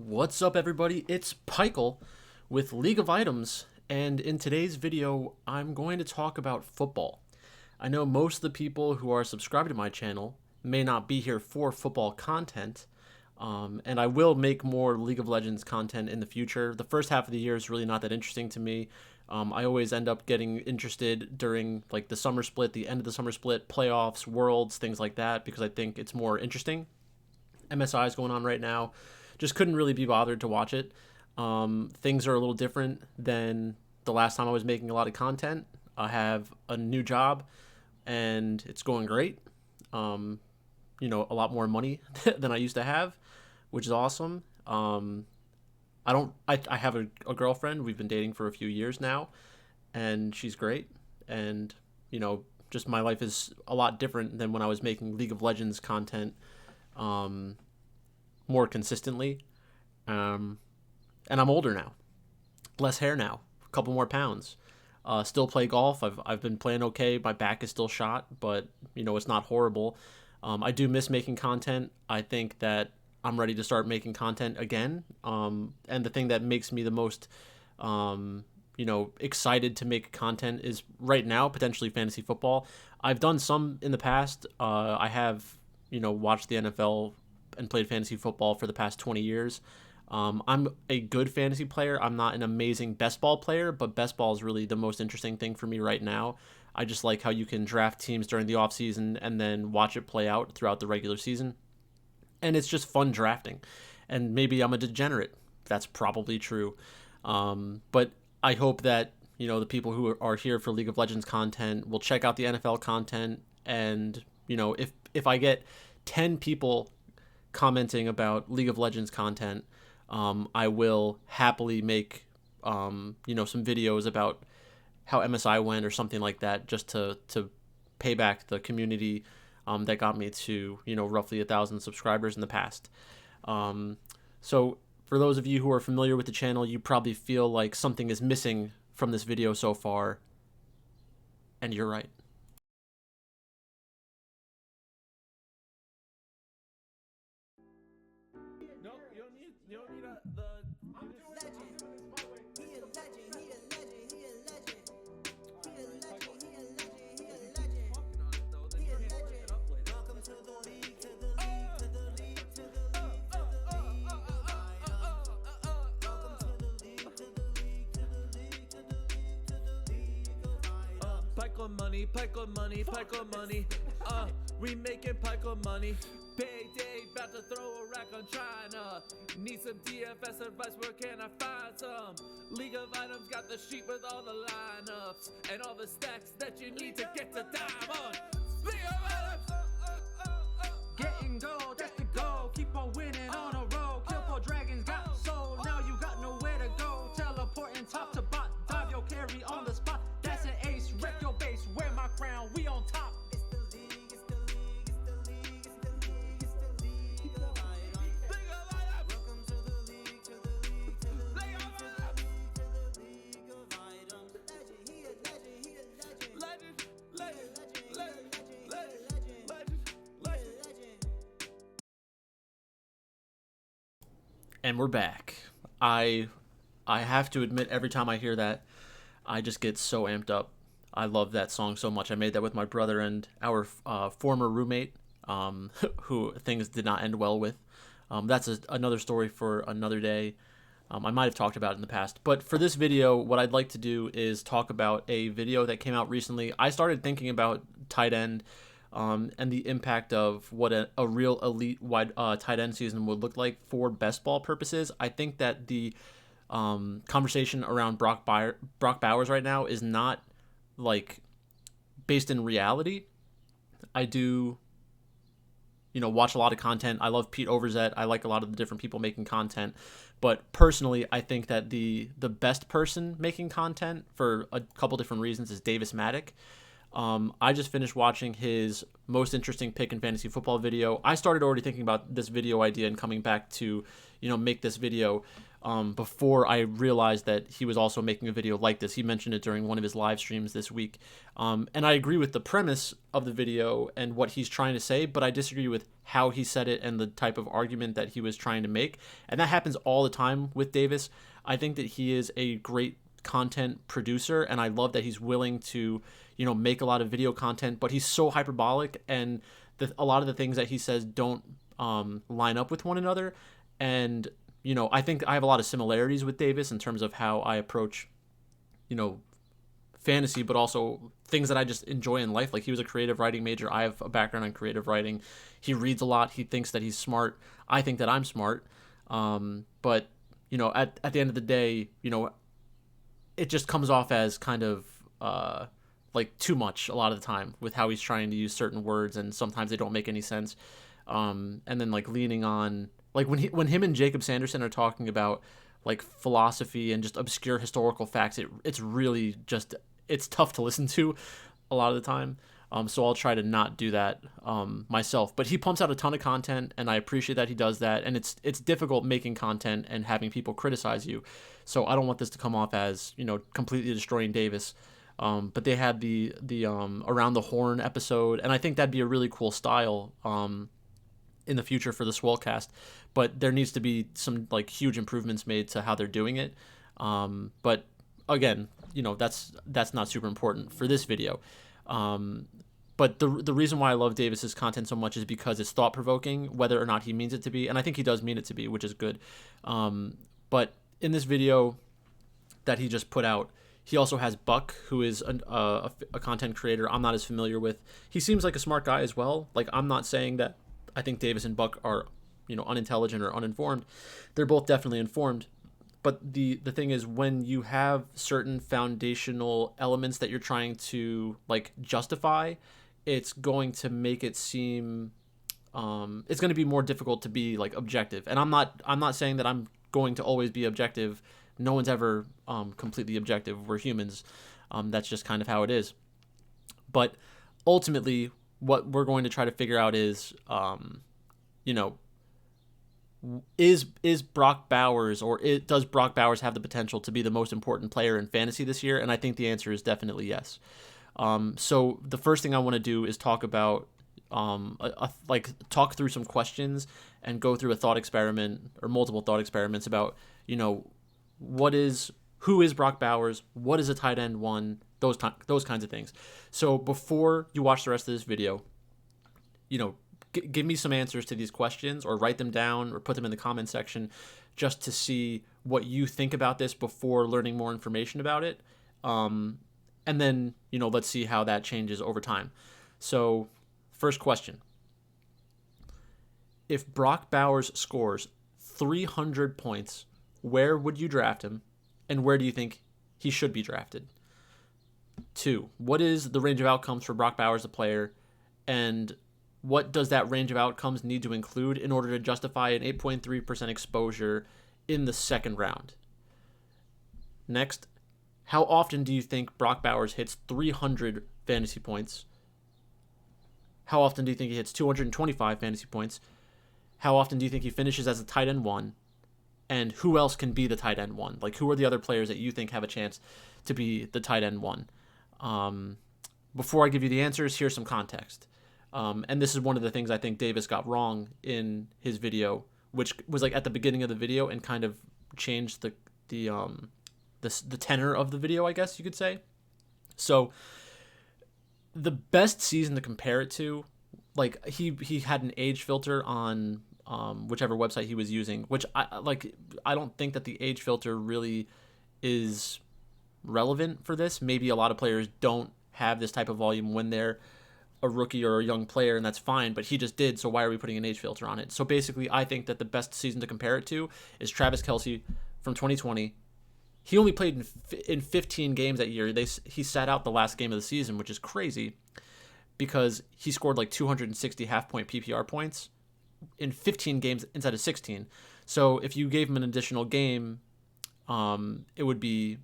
What's up, everybody? It's Pikel with League of Items, and in today's video, I'm going to talk about football. I know most of the people who are subscribed to my channel may not be here for football content, and I will make more League of Legends content in the future. The first half of the year is really not that interesting to me. I always end up getting interested during like the summer split, the end of the summer split, playoffs, worlds, things like that, because I think it's more interesting. MSI is going on right now. Just couldn't really be bothered to watch it. Things are a little different than the last time I was making a lot of content. I have a new job, and it's going great. A lot more money than I used to have, which is awesome. I have a girlfriend. We've been dating for a few years now, and she's great. And, just my life is a lot different than when I was making League of Legends content more consistently. And I'm older now, less hair now, a couple more pounds. Still play golf. I've been playing okay. My back is still shot, but it's not horrible. I do miss making content. I think that I'm ready to start making content again. And the thing that makes me the most excited to make content is right now potentially fantasy football. I've done some in the past. I have watched the NFL and played fantasy football for the past 20 years. I'm a good fantasy player. I'm not an amazing best ball player, but best ball is really the most interesting thing for me right now. I just like how you can draft teams during the offseason and then watch it play out throughout the regular season. And it's just fun drafting. And maybe I'm a degenerate. That's probably true. But I hope that, the people who are here for League of Legends content will check out the NFL content. And, if I get 10 people commenting about League of Legends content, I will happily make, some videos about how MSI went or something like that, just to pay back the community that got me to, roughly 1,000 subscribers in the past. So for those of you who are familiar with the channel, you probably feel like something is missing from this video so far, and you're right. No, you don't need the. I'm doing legend. He a legend. He a legend. He a legend. He a legend. He a legend. He a legend. He a legend. Welcome to the league. To the league. To the league. To the league. To the league. Welcome to the league. To the league. To the league. To the league. To the league. Pikel money, Pikel money, Pikel money. We making Pikel money. Payday, about to throw a rack on China. Need some DFS advice, where can I find some? League of Items got the sheet with all the lineups and all the stacks that you need to get to diamond. League of Items! Getting gold, that's the goal. Keep on winning on a roll. Kill for dragons, got soul. Now you got nowhere to go. Teleporting top to bot. Dive your carry on the spot. That's an ace. Wreck your base. Wear my crown. We on top. It's the league. It's the league. It's the league. It's the league. It's the league of items. League of Items! Welcome to the league. To the league. To the league. To the league. To the league of items. Legend. He a legend. He a legend. Legend, legend, legend, legend, Legend. legend, legend. Legend. And we're back. I have to admit, every time I hear that, I just get so amped up. I love that song so much. I made that with my brother and our former roommate, who things did not end well with. That's another story for another day. I might have talked about it in the past. But for this video, what I'd like to do is talk about a video that came out recently. I started thinking about tight end and the impact of what a real elite wide tight end season would look like for best ball purposes. I think that the conversation around Brock Bowers right now is not like based in reality. I do watch a lot of content. I love Pete Overzet. I like a lot of the different people making content, but personally I think that the best person making content for a couple different reasons is Davis Maddock. I just finished watching his most interesting pick in fantasy football video. I started already thinking about this video idea and coming back to make this video before I realized that he was also making a video like this. He mentioned it during one of his live streams this week. And I agree with the premise of the video and what he's trying to say, but I disagree with how he said it and the type of argument that he was trying to make. And that happens all the time with Davis. I think that he is a great content producer, and I love that he's willing to, make a lot of video content, but he's so hyperbolic, and a lot of the things that he says don't line up with one another. And I think I have a lot of similarities with Davis in terms of how I approach, fantasy, but also things that I just enjoy in life. Like, he was a creative writing major. I have a background in creative writing. He reads a lot. He thinks that he's smart. I think that I'm smart. But at the end of the day, it just comes off as kind of like too much a lot of the time with how he's trying to use certain words, and sometimes they don't make any sense. And then like leaning on, like, when him and Jacob Sanderson are talking about like philosophy and just obscure historical facts, it's really just, it's tough to listen to a lot of the time. So I'll try to not do that myself. But he pumps out a ton of content, and I appreciate that he does that. And it's difficult making content and having people criticize you. So I don't want this to come off as completely destroying Davis. But they had the Around the Horn episode, and I think that'd be a really cool style in the future for the Swolecast. But there needs to be some like huge improvements made to how they're doing it. But again, that's not super important for this video. But the reason why I love Davis's content so much is because it's thought provoking, whether or not he means it to be, and I think he does mean it to be, which is good. But in this video that he just put out, he also has Buck, who is a content creator I'm not as familiar with. He seems like a smart guy as well. Like, I'm not saying that I think Davis and Buck are unintelligent or uninformed. They're both definitely informed. But the thing is, when you have certain foundational elements that you're trying to like justify, it's going to make it seem it's going to be more difficult to be like objective. And I'm not saying that I'm going to always be objective. No one's ever completely objective. We're humans. That's just kind of how it is. But ultimately, what we're going to try to figure out is, is Brock Bowers, or does Brock Bowers have the potential to be the most important player in fantasy this year? And I think the answer is definitely yes. So the first thing I want to do is talk about, talk through some questions and go through a thought experiment or multiple thought experiments about, who is Brock Bowers? What is a tight end one? Those kinds of things. So before you watch the rest of this video, give me some answers to these questions, or write them down, or put them in the comment section, just to see what you think about this before learning more information about it. And then, let's see how that changes over time. So, first question. If Brock Bowers scores 300 points, where would you draft him, and where do you think he should be drafted? 2. What is the range of outcomes for Brock Bowers, the player, and what does that range of outcomes need to include in order to justify an 8.3% exposure in the second round? Next, how often do you think Brock Bowers hits 300 fantasy points? How often do you think he hits 225 fantasy points? How often do you think he finishes as a tight end one? And who else can be the tight end one? Like, who are the other players that you think have a chance to be the tight end one? Before I give you the answers, here's some context. And this is one of the things I think Davis got wrong in his video, which was like at the beginning of the video and kind of changed the tenor of the video, I guess you could say. So the best season to compare it to, like, he had an age filter on whichever website he was using, which I don't think that the age filter really is relevant for this. Maybe a lot of players don't have this type of volume when they're a rookie or a young player, and that's fine, but he just did, so why are we putting an age filter on it? So basically, I think that the best season to compare it to is Travis Kelce from 2020. He only played in 15 games that year. He sat out the last game of the season, which is crazy, because he scored like 260 half-point PPR points in 15 games instead of 16. So if you gave him an additional game, it would be,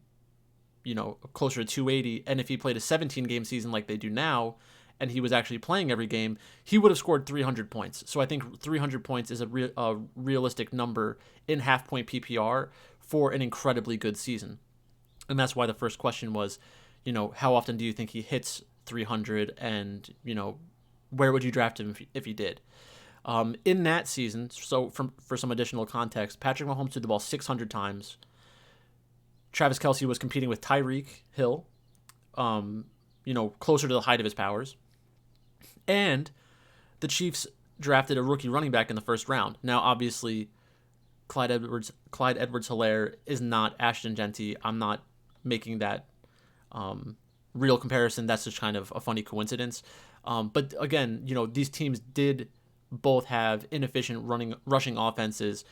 closer to 280. And if he played a 17-game season like they do now, and he was actually playing every game, he would have scored 300 points. So I think 300 points is a realistic number in half-point PPR for an incredibly good season. And that's why the first question was, how often do you think he hits 300, and, where would you draft him if he did? In that season, so for some additional context, Patrick Mahomes threw the ball 600 times. Travis Kelce was competing with Tyreek Hill, closer to the height of his powers. And the Chiefs drafted a rookie running back in the first round. Now, obviously, Clyde Edwards-Helaire is not Ashton Genty. I'm not making that real comparison. That's just kind of a funny coincidence. But again, these teams did both have inefficient rushing offenses.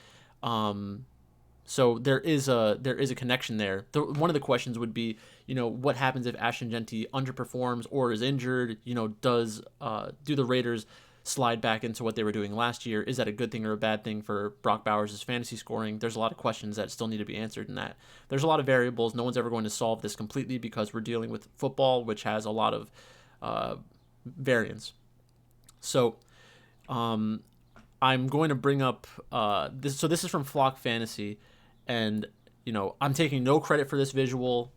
So there is a connection there. One of the questions would be, what happens if Ashton Genty underperforms or is injured? Do the Raiders slide back into what they were doing last year? Is that a good thing or a bad thing for Brock Bowers' fantasy scoring? There's a lot of questions that still need to be answered in that. There's a lot of variables. No one's ever going to solve this completely because we're dealing with football, which has a lot of variance. So I'm going to bring up this. So this is from Flock Fantasy, and I'm taking no credit for this visual.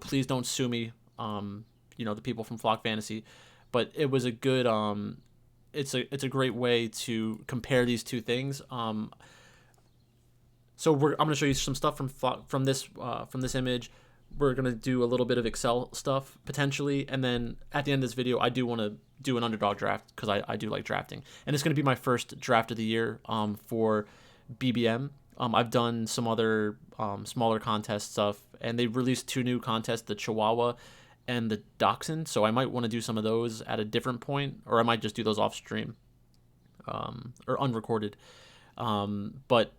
Please don't sue me. The people from Flock Fantasy, but it was a good. It's a great way to compare these two things. So I'm going to show you some stuff from this image. We're going to do a little bit of Excel stuff potentially, and then at the end of this video, I do want to do an underdog draft because I do like drafting, and it's going to be my first draft of the year for BBM. I've done some other smaller contest stuff, and they released 2 new contests, the Chihuahua and the Dachshund, so I might want to do some of those at a different point, or I might just do those off stream or unrecorded. But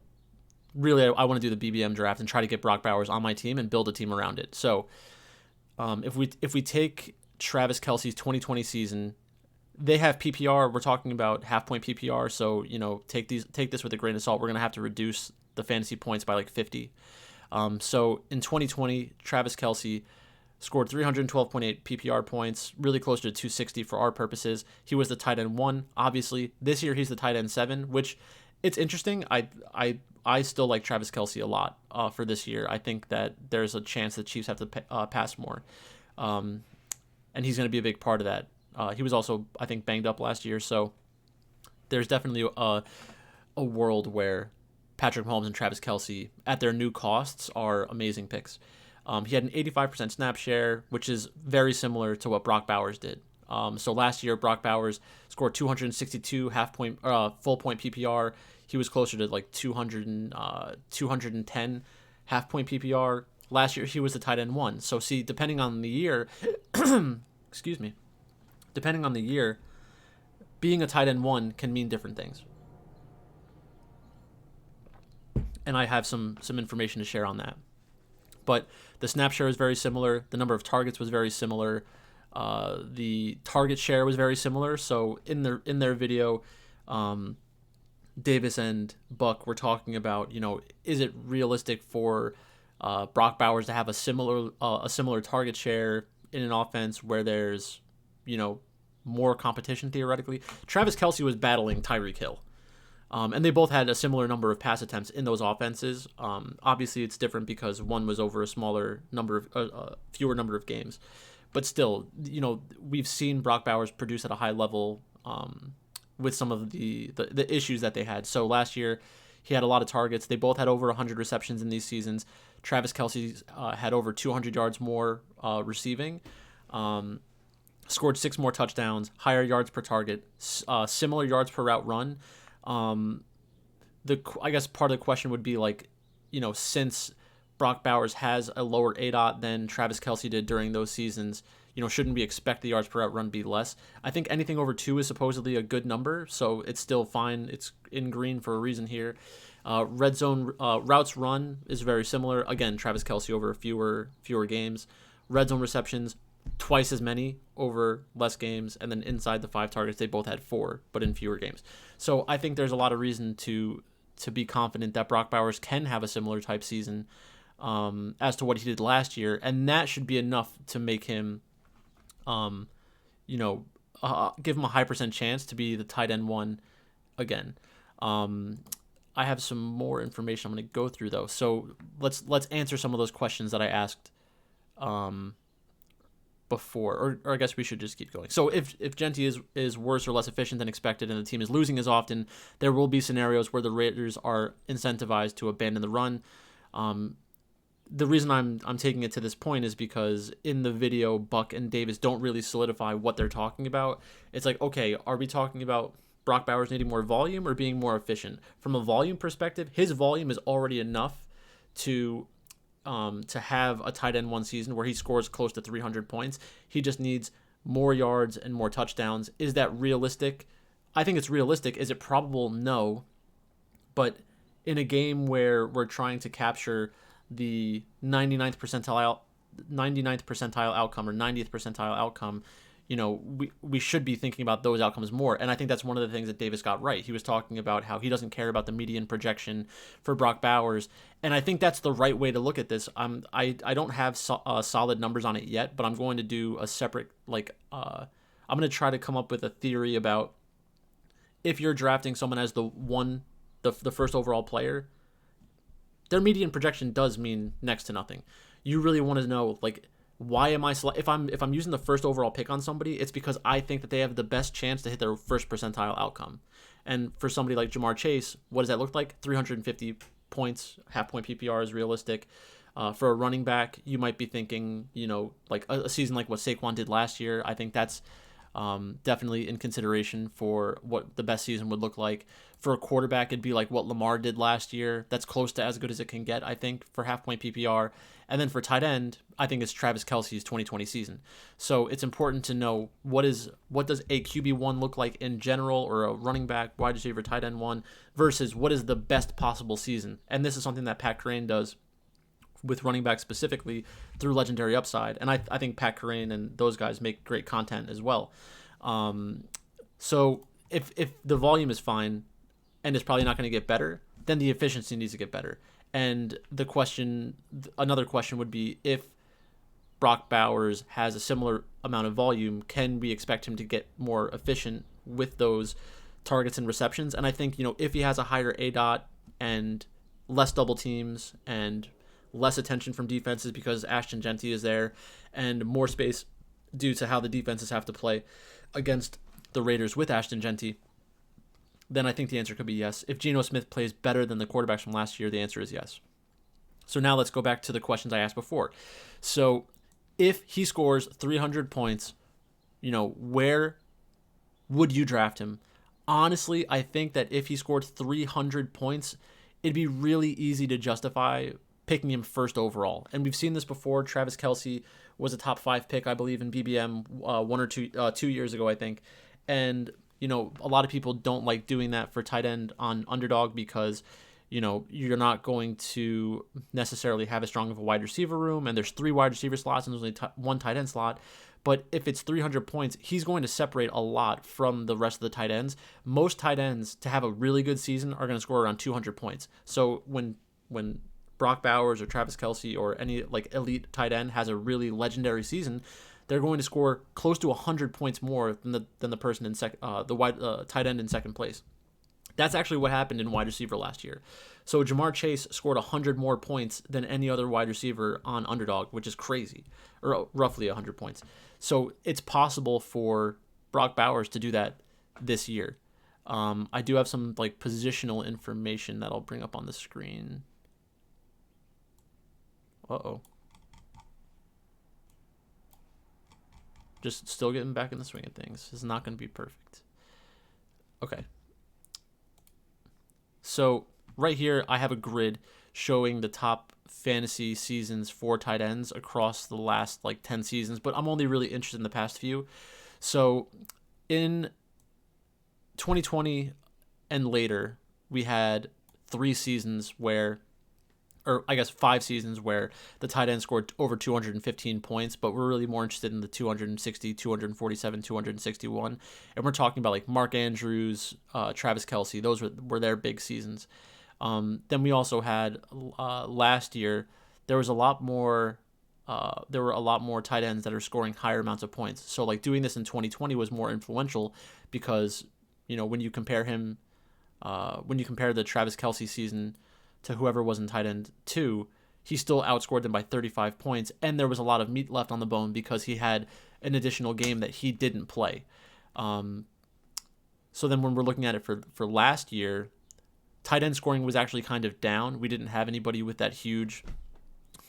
really, I want to do the BBM draft and try to get Brock Bowers on my team and build a team around it. So if we take Travis Kelce's 2020 season, they have PPR. We're talking about half-point PPR, so take this with a grain of salt. We're gonna have to reduce the fantasy points by like 50. So in 2020, Travis Kelce scored 312.8 PPR points, really close to 260 for our purposes. He was the tight end 1. Obviously, this year he's the tight end 7, which it's interesting. I still like Travis Kelce a lot for this year. I think that there's a chance the Chiefs have to pass more, and he's going to be a big part of that. He was also, I think, banged up last year, so there's definitely a world where Patrick Mahomes and Travis Kelce, at their new costs, are amazing picks. He had an 85% snap share, which is very similar to what Brock Bowers did. So last year, Brock Bowers scored 262 full point PPR. He was closer to like 210 half point PPR. Last year, he was the tight end 1. So see, depending on the year, excuse me, depending on the year, being a tight end 1 can mean different things. And I have some information to share on that. But the snap share is very similar. The number of targets was very similar. The target share was very similar. So in their video, Davis and Buck were talking about, is it realistic for Brock Bowers to have a similar target share in an offense where there's, more competition theoretically? Travis Kelce was battling Tyreek Hill. And they both had a similar number of pass attempts in those offenses. Obviously, it's different because one was over a fewer number of games. But still, we've seen Brock Bowers produce at a high level with some of the issues that they had. So last year, he had a lot of targets. They both had over 100 receptions in these seasons. Travis Kelce had over 200 yards more receiving. Scored 6 more touchdowns, higher yards per target, similar yards per route run. I guess part of the question would be since Brock Bowers has a lower ADOT than Travis Kelce did during those seasons, shouldn't we expect the yards per route run be less? I think anything over 2 is supposedly a good number, so it's still fine. It's in green for a reason here. Red zone routes run is very similar. Again, Travis Kelce over fewer games. Red zone receptions, twice as many over less games, and then inside the 5 targets, they both had 4, but in fewer games. So I think there's a lot of reason to be confident that Brock Bowers can have a similar type season as to what he did last year, and that should be enough to make him, give him a high percent chance to be the tight end one again. I have some more information I'm going to go through though. So let's answer some of those questions that I asked before, or I guess we should just keep going. So if Genti is worse or less efficient than expected and the team is losing as often, there will be scenarios where the Raiders are incentivized to abandon the run. The reason I'm taking it to this point is because in the video, Buck and Davis don't really solidify what they're talking about. It's like, okay, are we talking about Brock Bowers needing more volume or being more efficient? From a volume perspective, his volume is already enough to have a tight end one season where he scores close to 300 points. He just needs more yards and more touchdowns. Is that realistic? I think it's realistic. Is it probable? No. But in a game where we're trying to capture the 99th percentile outcome or 90th percentile outcome, we should be thinking about those outcomes more. And I think that's one of the things that Davis got right. He was talking about how he doesn't care about the median projection for Brock Bowers. And I think that's the right way to look at this. I don't have solid numbers on it yet, but I'm going to do a separate, I'm going to try to come up with a theory about if you're drafting someone as the first overall player, their median projection does mean next to nothing. You really want to know, why am I if I'm using the first overall pick on somebody, it's because I think that they have the best chance to hit their first percentile outcome. And for somebody like Jamar Chase, what does that look like? 350 points, half point PPR is realistic. For a running back, you might be thinking, like a season like what Saquon did last year. I think that's definitely in consideration for what the best season would look like. For a quarterback, it'd be like what Lamar did last year. That's close to as good as it can get, I think, for half point PPR. And then for tight end, I think it's Travis Kelce's 2020 season. So it's important to know what does a QB1 look like in general, or a running back, wide receiver, tight end one, versus what is the best possible season. And this is something that Pat Kerrane does with running back specifically through Legendary Upside. And I think Pat Kerrane and those guys make great content as well. So if the volume is fine and it's probably not going to get better, then the efficiency needs to get better. And another question would be, if Brock Bowers has a similar amount of volume, can we expect him to get more efficient with those targets and receptions? And I think, if he has a higher ADOT and less double teams and less attention from defenses because Ashton Genti is there, and more space due to how the defenses have to play against the Raiders with Ashton Genti, then I think the answer could be yes. If Geno Smith plays better than the quarterbacks from last year, the answer is yes. So now let's go back to the questions I asked before. So if he scores 300 points, where would you draft him? Honestly, I think that if he scored 300 points, it'd be really easy to justify picking him first overall. And we've seen this before. Travis Kelce was a top 5 pick, I believe, in BBM 2 years ago, I think. And a lot of people don't like doing that for tight end on Underdog because, you're not going to necessarily have as strong of a wide receiver room, and there's 3 wide receiver slots and there's only one tight end slot. But if it's 300 points, he's going to separate a lot from the rest of the tight ends. Most tight ends, to have a really good season, are going to score around 200 points. So when Brock Bowers or Travis Kelce or any elite tight end has a really legendary season, they're going to score close to 100 points more than the person in tight end in second place. That's actually what happened in wide receiver last year. So Jamar Chase scored 100 more points than any other wide receiver on Underdog, which is crazy, or roughly 100 points. So it's possible for Brock Bowers to do that this year. I do have some positional information that I'll bring up on the screen. Just still getting back in the swing of things. This is not going to be perfect. Okay. So right here, I have a grid showing the top fantasy seasons for tight ends across the last 10 seasons, but I'm only really interested in the past few. So in 2020 and later, we had 3 seasons where, or I guess 5 seasons where the tight end scored over 215 points, but we're really more interested in the 260, 247, 261. And we're talking about Mark Andrews, Travis Kelce. Those were their big seasons. Then we also had last year, there was a lot more there were a lot more tight ends that are scoring higher amounts of points. So like doing this in 2020 was more influential because when you compare him, when you compare the Travis Kelce season to whoever was in tight end 2, he still outscored them by 35 points, and there was a lot of meat left on the bone because he had an additional game that he didn't play. So then when we're looking at it for last year, tight end scoring was actually kind of down. We didn't have anybody with that huge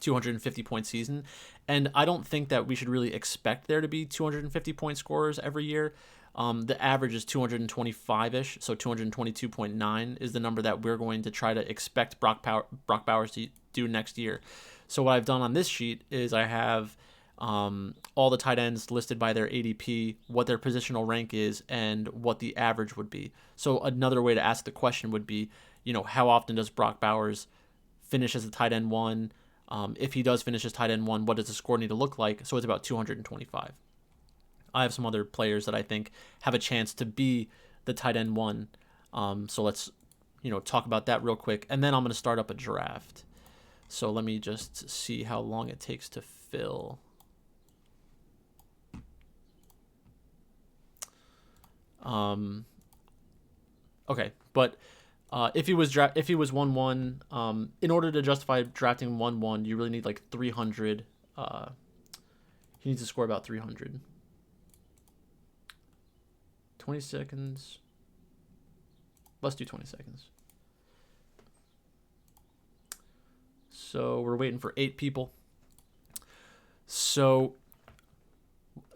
250-point season, and I don't think that we should really expect there to be 250-point scorers every year. The average is 225-ish, so 222.9 is the number that we're going to try to expect Brock Bowers to do next year. So what I've done on this sheet is I have all the tight ends listed by their ADP, what their positional rank is, and what the average would be. So another way to ask the question would be, how often does Brock Bowers finish as a tight end 1? If he does finish as tight end 1, what does the score need to look like? So it's about 225. I have some other players that I think have a chance to be the tight end 1. So let's, talk about that real quick. And then I'm going to start up a draft. So let me just see how long it takes to fill. Okay, but if he was 1-1, in order to justify drafting 1-1, you really need like 300. He needs to score about 300. 20 seconds. Let's do 20 seconds. So we're waiting for 8 people. So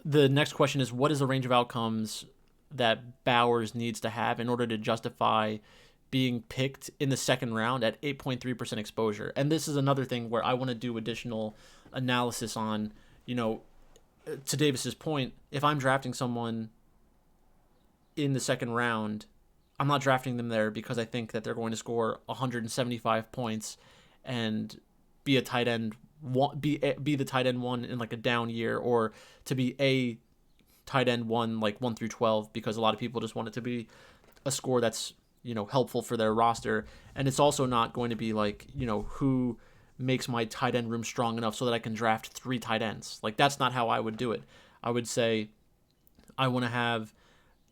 the next question is, what is the range of outcomes that Bowers needs to have in order to justify being picked in the second round at 8.3% exposure? And this is another thing where I want to do additional analysis on, to Davis's point, if I'm drafting someone in the second round, I'm not drafting them there because I think that they're going to score 175 points and be a tight end, be the tight end 1 in like a down year, or to be a tight end 1 like 1 through 12, because a lot of people just want it to be a score that's helpful for their roster. And it's also not going to be like who makes my tight end room strong enough so that I can draft 3 tight ends. Like, that's not how I would do it. I would say I want to have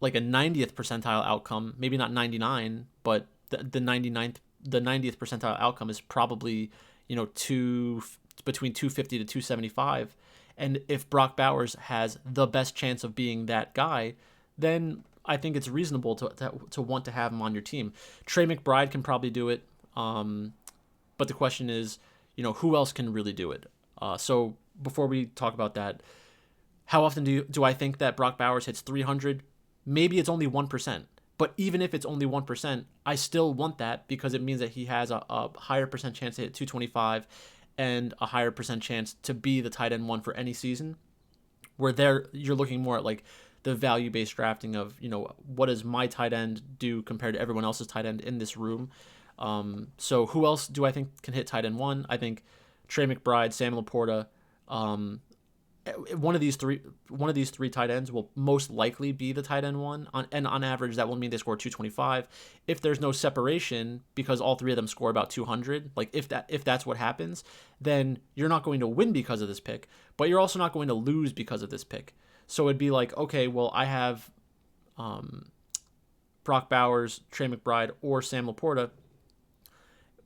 like a 90th percentile outcome, maybe not 99, but the 90th percentile outcome is probably between 250 to 275. And if Brock Bowers has the best chance of being that guy, then I think it's reasonable to want to have him on your team. Trey McBride can probably do it, but the question is, who else can really do it? So before we talk about that, how often do I think that Brock Bowers hits 300? Maybe it's only 1%. But even if it's only 1%, I still want that because it means that he has a higher percent chance to hit 225 and a higher percent chance to be the tight end 1 for any season. Where there you're looking more at like the value-based drafting of, what does my tight end do compared to everyone else's tight end in this room? So who else do I think can hit tight end 1? I think Trey McBride, Sam Laporta, one of these three tight ends will most likely be the tight end 1, and on average that will mean they score 225. If there's no separation because all 3 of them score about 200, like if that's what happens, then you're not going to win because of this pick, but you're also not going to lose because of this pick. So it'd be like, okay, well, I have Brock Bowers, Trey McBride, or Sam Laporta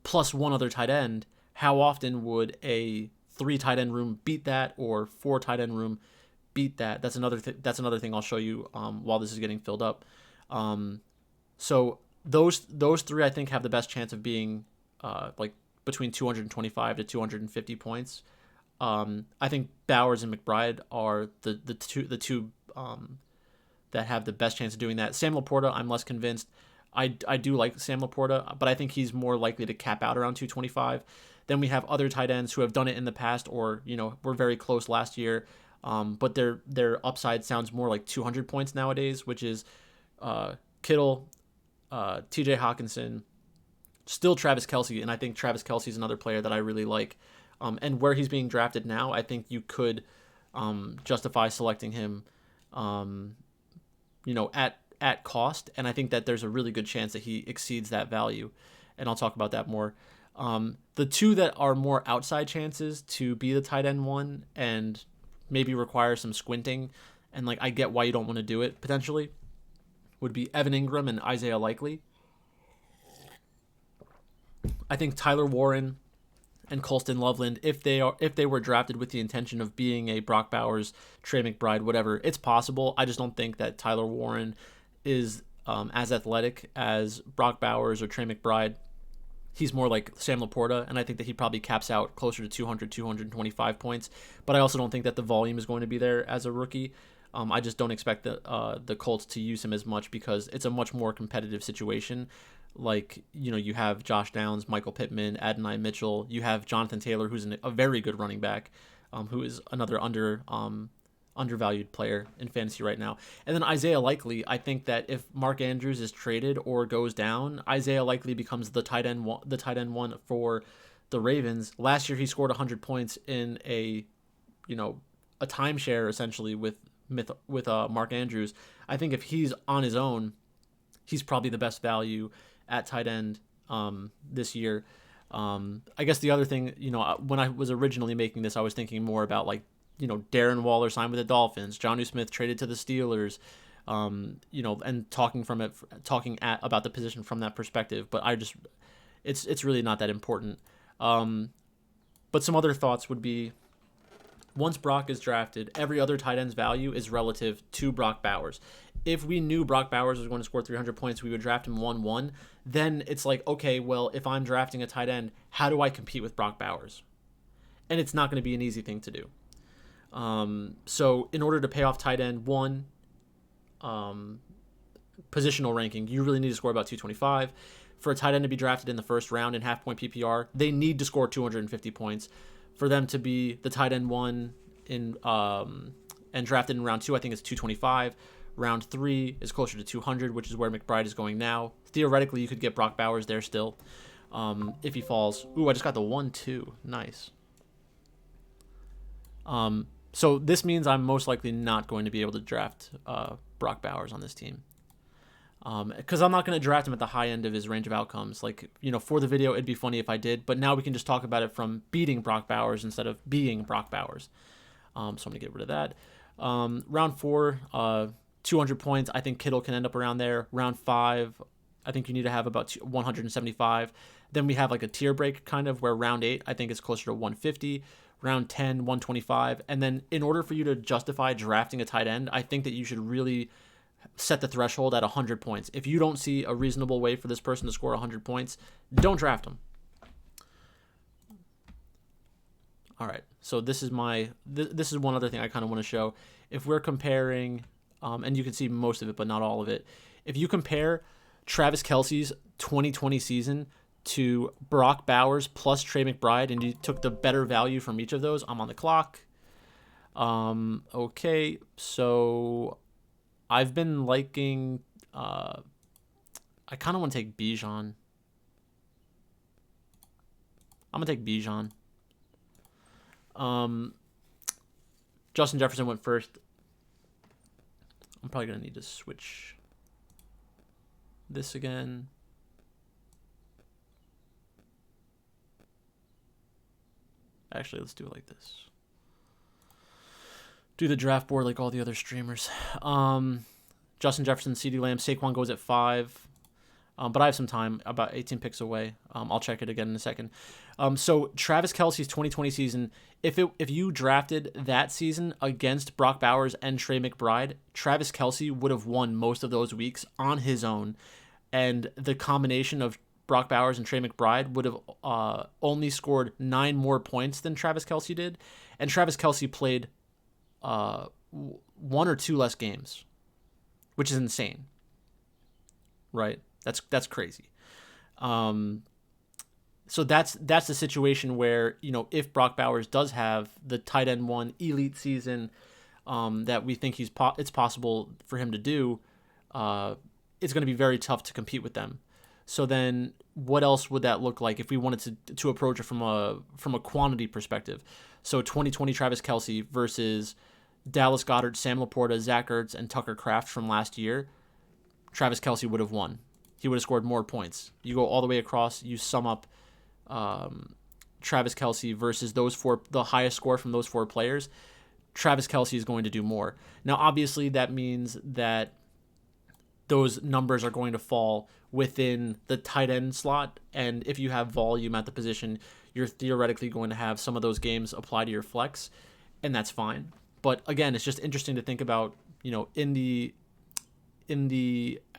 plus one other tight end. How often would a 3 tight end room beat that, or 4 tight end room beat that? That's another thing I'll show you while this is getting filled up. So those 3 I think have the best chance of being like between 225 to 250 points. I think Bowers and McBride are the two that have the best chance of doing that. Sam Laporta, I'm less convinced. I do like Sam Laporta, but I think he's more likely to cap out around 225. Then we have other tight ends who have done it in the past, or were very close last year, but their upside sounds more like 200 points nowadays, which is Kittle, T.J. Hawkinson, still Travis Kelce, and I think Travis Kelce is another player that I really like. And where he's being drafted now, I think you could justify selecting him, at cost, and I think that there's a really good chance that he exceeds that value, and I'll talk about that more. The two that are more outside chances to be the tight end one and maybe require some squinting, and like I get why you don't want to do it potentially, would be Evan Ingram and Isaiah Likely. I think Tyler Warren and Colston Loveland, if they were drafted with the intention of being a Brock Bowers, Trey McBride, whatever, it's possible. I just don't think that Tyler Warren is as athletic as Brock Bowers or Trey McBride. He's more like Sam Laporta, and I think that he probably caps out closer to 200, 225 points. But I also don't think that the volume is going to be there as a rookie. I just don't expect the Colts to use him as much because it's a much more competitive situation. Like, you have Josh Downs, Michael Pittman, Adonai Mitchell. You have Jonathan Taylor, who's a very good running back, who is another undervalued player in fantasy right now. And then Isaiah Likely, I think that if Mark Andrews is traded or goes down, Isaiah Likely becomes the tight end one for the Ravens. Last year he scored 100 points in a timeshare essentially with Mark Andrews. I think if he's on his own, he's probably the best value at tight end this year. I guess the other thing, when I was originally making this, I was thinking more about like, Darren Waller signed with the Dolphins, Jonnu Smith traded to the Steelers, and talking about the position from that perspective. But it's really not that important. But some other thoughts would be, once Brock is drafted, every other tight end's value is relative to Brock Bowers. If we knew Brock Bowers was going to score 300 points, we would draft him 1-1. Then it's like, okay, well, if I'm drafting a tight end, how do I compete with Brock Bowers? And it's not going to be an easy thing to do. So in order to pay off tight end one, positional ranking, you really need to score about 225. For a tight end to be drafted in the first round in half-point PPR, they need to score 250 points. For them to be the tight end one and drafted in round 2, I think it's 225. Round 3 is closer to 200, which is where McBride is going now. Theoretically, you could get Brock Bowers there still if he falls. Ooh, I just got the 1-2. Nice. So this means I'm most likely not going to be able to draft Brock Bowers on this team. Because I'm not going to draft him at the high end of his range of outcomes. Like, for the video, it'd be funny if I did, but now we can just talk about it from beating Brock Bowers instead of being Brock Bowers. So I'm going to get rid of that. Round 4, 200 points. I think Kittle can end up around there. Round 5, I think you need to have about 175. Then we have like a tier break kind of where round 8, I think is closer to 150. Round 10, 125. And then in order for you to justify drafting a tight end, I think that you should really set the threshold at 100 points. If you don't see a reasonable way for this person to score 100 points, don't draft him. All right, so this is this is one other thing I kind of want to show. If we're comparing, and you can see most of it, but not all of it. If you compare Travis Kelce's 2020 season to Brock Bowers plus Trey McBride, and you took the better value from each of those, I'm on the clock. Okay, so I've been liking, I kind of want to take Bijan. I'm going to take Bijan. Justin Jefferson went first. I'm probably going to need to switch this again. Actually, let's do it like this. Do the draft board like all the other streamers. Justin Jefferson, CeeDee Lamb, Saquon goes at 5. But I have some time, about 18 picks away. I'll check it again in a second. So Travis Kelce's 2020 season, if you drafted that season against Brock Bowers and Trey McBride, Travis Kelce would have won most of those weeks on his own. And the combination of Brock Bowers and Trey McBride would have only scored 9 more points than Travis Kelce did. And Travis Kelce played 1 or 2 less games, which is insane, right? That's crazy. So that's the situation where, if Brock Bowers does have the tight end 1 elite season that we think it's possible for him to do, it's going to be very tough to compete with them. So then what else would that look like if we wanted to approach it from a quantity perspective? So 2020 Travis Kelce versus Dallas Goedert, Sam Laporta, Zach Ertz, and Tucker Kraft from last year. Travis Kelce would have won. He would have scored more points. You go all the way across, you sum up Travis Kelce versus the highest score from those 4 players, Travis Kelce is going to do more. Now, obviously, that means that those numbers are going to fall within the tight end slot, and if you have volume at the position, you're theoretically going to have some of those games apply to your flex, and that's fine. But again, it's just interesting to think about, in the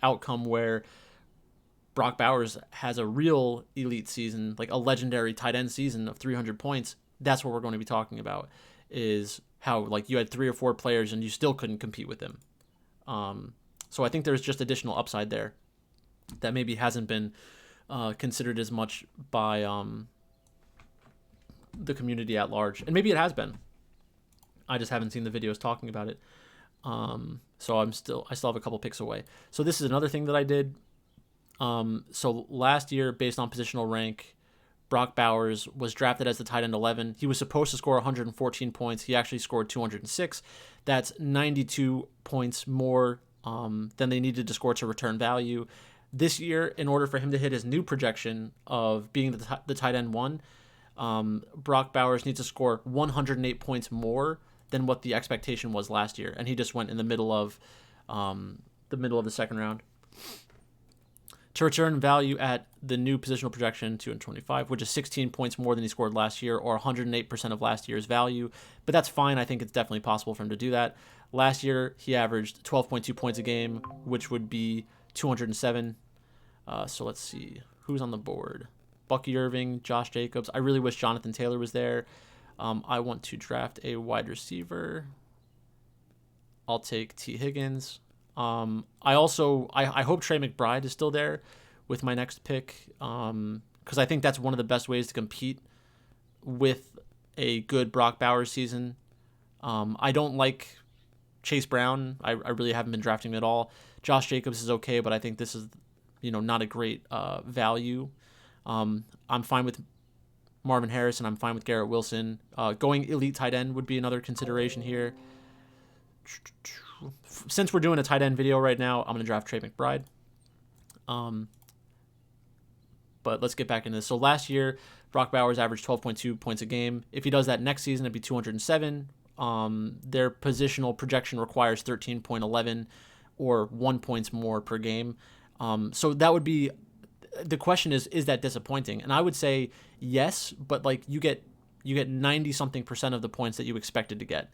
outcome where Brock Bowers has a real elite season, like a legendary tight end season of 300 points. That's what we're going to be talking about, is how like you had 3 or 4 players and you still couldn't compete with them. So I think there's just additional upside there that maybe hasn't been considered as much by the community at large, and maybe it has been. I just haven't seen the videos talking about it. So I still have a couple picks away. So this is another thing that I did. So last year, based on positional rank, Brock Bowers was drafted as the tight end 11. He was supposed to score 114 points. He actually scored 206. That's 92 points more than they needed to score to return value. This year, in order for him to hit his new projection of being the tight end 1, Brock Bowers needs to score 108 points more than what the expectation was last year, and he just went in the middle of the second round. To return value at the new positional projection, 225, which is 16 points more than he scored last year, or 108% of last year's value. But that's fine. I think it's definitely possible for him to do that. Last year, he averaged 12.2 points a game, which would be 207. So let's see. Who's on the board? Bucky Irving, Josh Jacobs. I really wish Jonathan Taylor was there. I want to draft a wide receiver. I'll take T. Higgins. I hope Trey McBride is still there with my next pick, because I think that's one of the best ways to compete with a good Brock Bowers season. I don't like Chase Brown. I really haven't been drafting him at all. Josh Jacobs is okay, but I think this is, not a great value. I'm fine with Marvin Harrison. I'm fine with Garrett Wilson. Going elite tight end would be another consideration here. Since we're doing a tight end video right now, I'm going to draft Trey McBride. But let's get back into this. So last year, Brock Bowers averaged 12.2 points a game. If he does that next season, it'd be 207. Their positional projection requires 13.11 or 1 points more per game. So that would be, the question is that disappointing? And I would say yes, but like you get 90-something% of the points that you expected to get.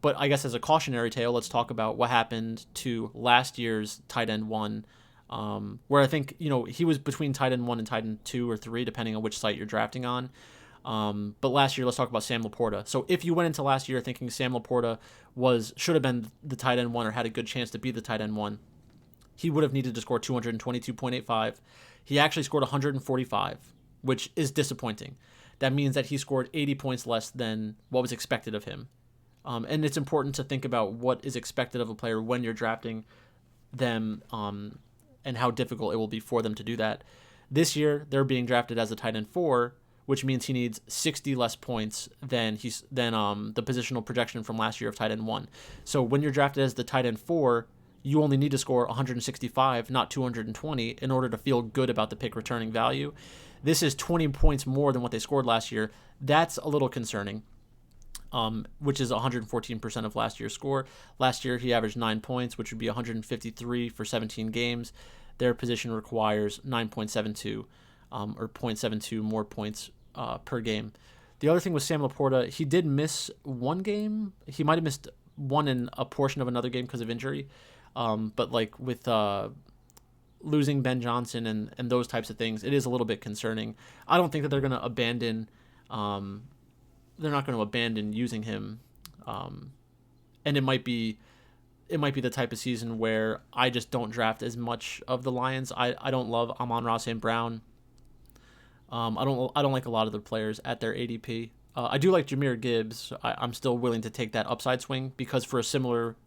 But I guess as a cautionary tale, let's talk about what happened to last year's tight end 1, where I think, he was between tight end 1 and tight end 2 or 3, depending on which site you're drafting on. But last year, let's talk about Sam Laporta. So if you went into last year thinking Sam Laporta should have been the tight end 1 or had a good chance to be the tight end 1, he would have needed to score 222.85. He actually scored 145, which is disappointing. That means that he scored 80 points less than what was expected of him. And it's important to think about what is expected of a player when you're drafting them, and how difficult it will be for them to do that. This year, they're being drafted as a tight end 4, which means he needs 60 less points than the positional projection from last year of tight end 1. So when you're drafted as the tight end 4, you only need to score 165, not 220, in order to feel good about the pick returning value. This is 20 points more than what they scored last year. That's a little concerning. Which is 114% of last year's score. Last year, he averaged 9 points, which would be 153 for 17 games. Their position requires 9.72 or 0.72 more points per game. The other thing with Sam Laporta, he did miss one game. He might have missed one in a portion of another game because of injury. But like with losing Ben Johnson and those types of things, it is a little bit concerning. I don't think that they're going to abandon... they're not going to abandon using him, and it might be the type of season where I just don't draft as much of the Lions. I don't love Amon-Ra St. Brown. I don't like a lot of the players at their ADP. I do like Jahmyr Gibbs. I'm still willing to take that upside swing because for a similar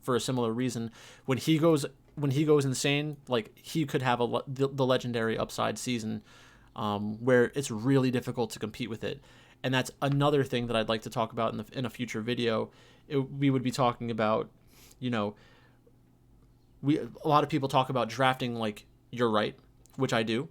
reason, when he goes insane, like he could have the legendary upside season, where it's really difficult to compete with it. And that's another thing that I'd like to talk about in a future video. We would be talking about, a lot of people talk about drafting like you're right, which I do.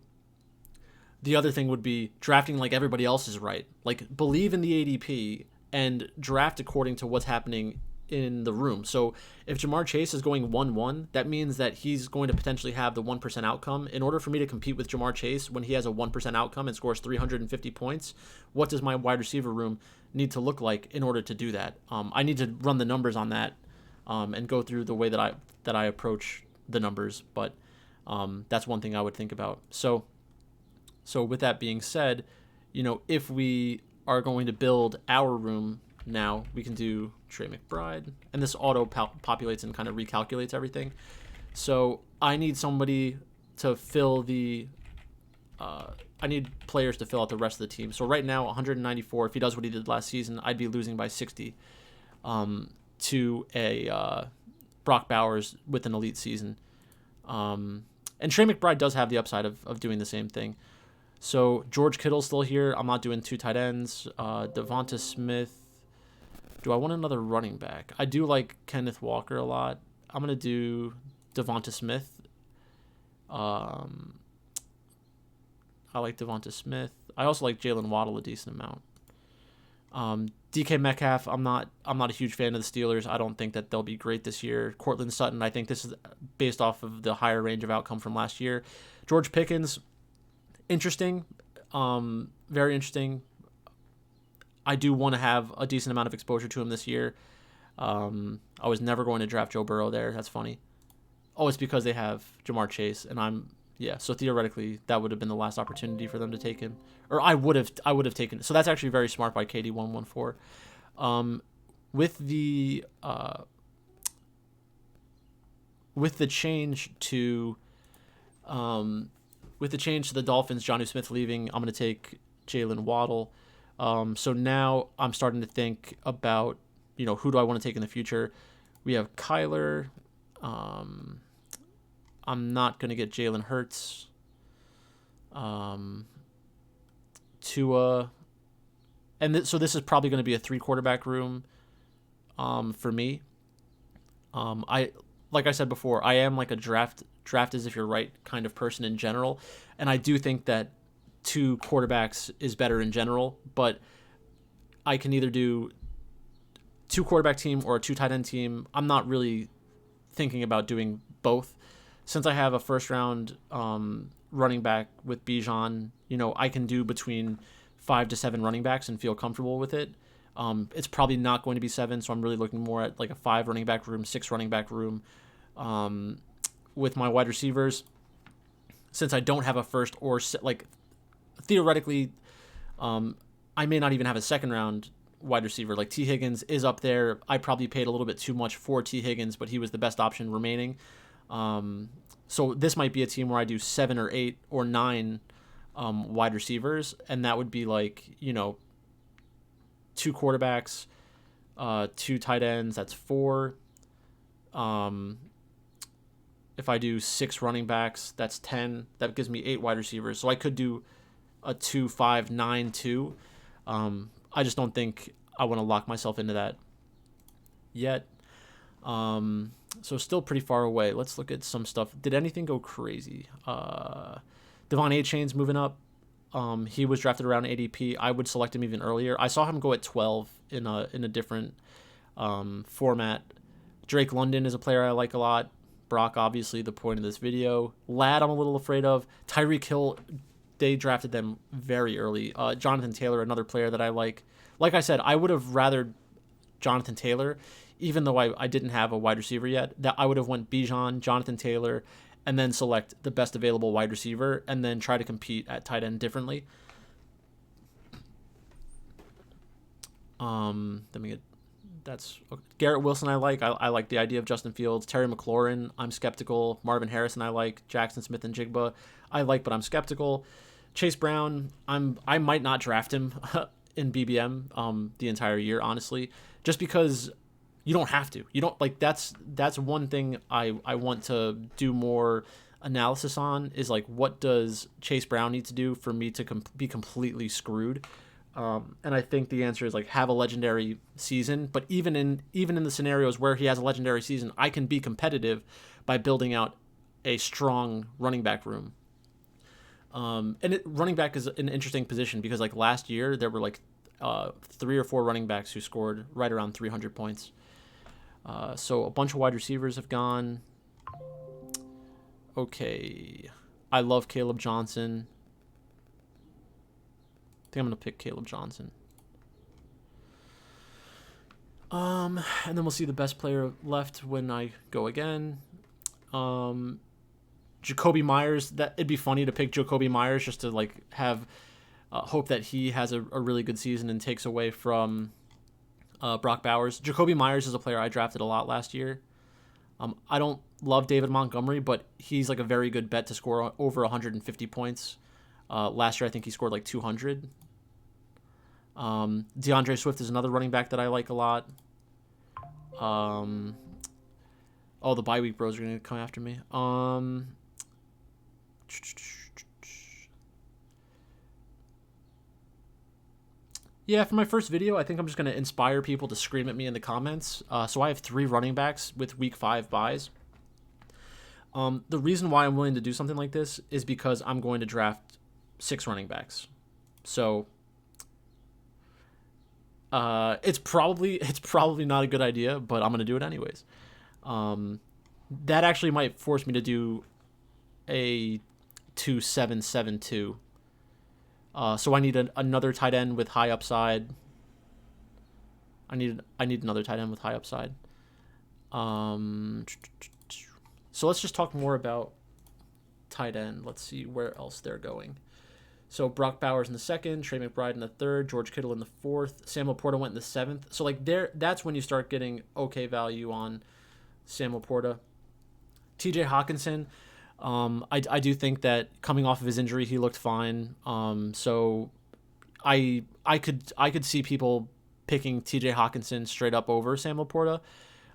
The other thing would be drafting like everybody else is right. Like believe in the ADP and draft according to what's happening in the room. So if Jamar Chase is going 1-1, that means that he's going to potentially have the 1% outcome. In order for me to compete with Jamar Chase when he has a 1% outcome and scores 350 points, what does my wide receiver room need to look like in order to do that? I need to run the numbers on that and go through the way that I approach the numbers. But that's one thing I would think about. So with that being said, if we are going to build our room now, we can do Trey McBride, and this auto populates and kind of recalculates everything. So I need somebody to fill the I need players to fill out the rest of the team. So right now, 194. If he does what he did last season, I'd be losing by 60 to a Brock Bowers with an elite season. And Trey McBride does have the upside of doing the same thing. So George Kittle's still here. I'm not doing 2 tight ends. Devonta Smith. Do I want another running back? I do like Kenneth Walker a lot. I'm going to do Devonta Smith. I like Devonta Smith. I also like Jalen Waddle a decent amount. DK Metcalf, I'm not a huge fan of the Steelers. I don't think that they'll be great this year. Cortland Sutton, I think this is based off of the higher range of outcome from last year. George Pickens, interesting. Very interesting. I do want to have a decent amount of exposure to him this year. I was never going to draft Joe Burrow there. That's funny. Oh, it's because they have Jamar Chase, and so theoretically that would have been the last opportunity for them to take him, or I would have taken it. So that's actually very smart by KD114. With the change to the Dolphins, Jonnu Smith leaving, I'm going to take Jalen Waddle. So now I'm starting to think about, who do I want to take in the future? We have Kyler. I'm not going to get Jalen Hurts. Tua. And so this is probably going to be a 3 quarterback room for me. Like I said before, I am like a draft as if you're right kind of person in general. And I do think that 2 quarterbacks is better in general, but I can either do 2 quarterback team or a 2 tight end team. I'm not really thinking about doing both. Since I have a first round running back with Bijan, I can do between 5 to 7 running backs and feel comfortable with it. It's probably not going to be 7, so I'm really looking more at like a 5 running back room, 6 running back room with my wide receivers. Since I don't have a first or theoretically, I may not even have a second round wide receiver. Like T. Higgins is up there. I probably paid a little bit too much for T. Higgins, but he was the best option remaining. So this might be a team where I do 7 or 8 or 9 wide receivers, and that would be like 2 quarterbacks, 2 tight ends. That's 4. If I do 6 running backs, that's 10. That gives me 8 wide receivers. So I could do a 2-5-9-2. I just don't think I want to lock myself into that yet. So still pretty far away. Let's look at some stuff. Did anything go crazy? Devon A-Chain's moving up. He was drafted around ADP. I would select him even earlier. I saw him go at 12 in a different format. Drake London is a player I like a lot. Brock, obviously, the point of this video. Ladd, I'm a little afraid of. Tyreek Hill, they drafted them very early. Jonathan Taylor, another player that I like. Like I said, I would have rather Jonathan Taylor, even though I didn't have a wide receiver yet. That I would have went Bijan, Jonathan Taylor, and then select the best available wide receiver, and then try to compete at tight end differently. That's Garrett Wilson. I like the idea of Justin Fields. Terry McLaurin, I'm skeptical. Marvin Harrison, I like. Jackson Smith and Jigba, I like, but I'm skeptical. Chase Brown, I might not draft him in BBM the entire year, honestly, just because you don't have to. You don't like that's one thing I want to do more analysis on is like what does Chase Brown need to do for me to be completely screwed. And I think the answer is like have a legendary season. But even in the scenarios where he has a legendary season, I can be competitive by building out a strong running back room. Running back is an interesting position because like last year there were like 3 or 4 running backs who scored right around 300 points. So a bunch of wide receivers have gone. Okay, I love Caleb Johnson. I think I'm gonna pick Caleb Johnson. And then we'll see the best player left when I go again. Jacoby Myers. That it'd be funny to pick Jacoby Myers just to like have hope that he has a really good season and takes away from Brock Bowers. Jacoby Myers is a player I drafted a lot last year. I don't love David Montgomery, but he's like a very good bet to score over 150 points. Last year, I think he scored like 200. DeAndre Swift is another running back that I like a lot. The bye week bros are going to come after me. Yeah, for my first video, I think I'm just going to inspire people to scream at me in the comments. So I have 3 running backs with week 5 buys. The reason why I'm willing to do something like this is because I'm going to draft 6 running backs. So it's probably not a good idea, but I'm going to do it anyways. That actually might force me to do a 2-7-7-2. So I need another tight end with high upside. I need another tight end with high upside. So let's just talk more about tight end. Let's see where else they're going. So Brock Bowers in the 2nd, Trey McBride in the 3rd, George Kittle in the 4th, Samuel Porta went in the 7th. So like that's when you start getting okay value on Samuel Porta. TJ Hawkinson. I do think that coming off of his injury, he looked fine. So I could see people picking TJ Hawkinson straight up over Samuel Porta.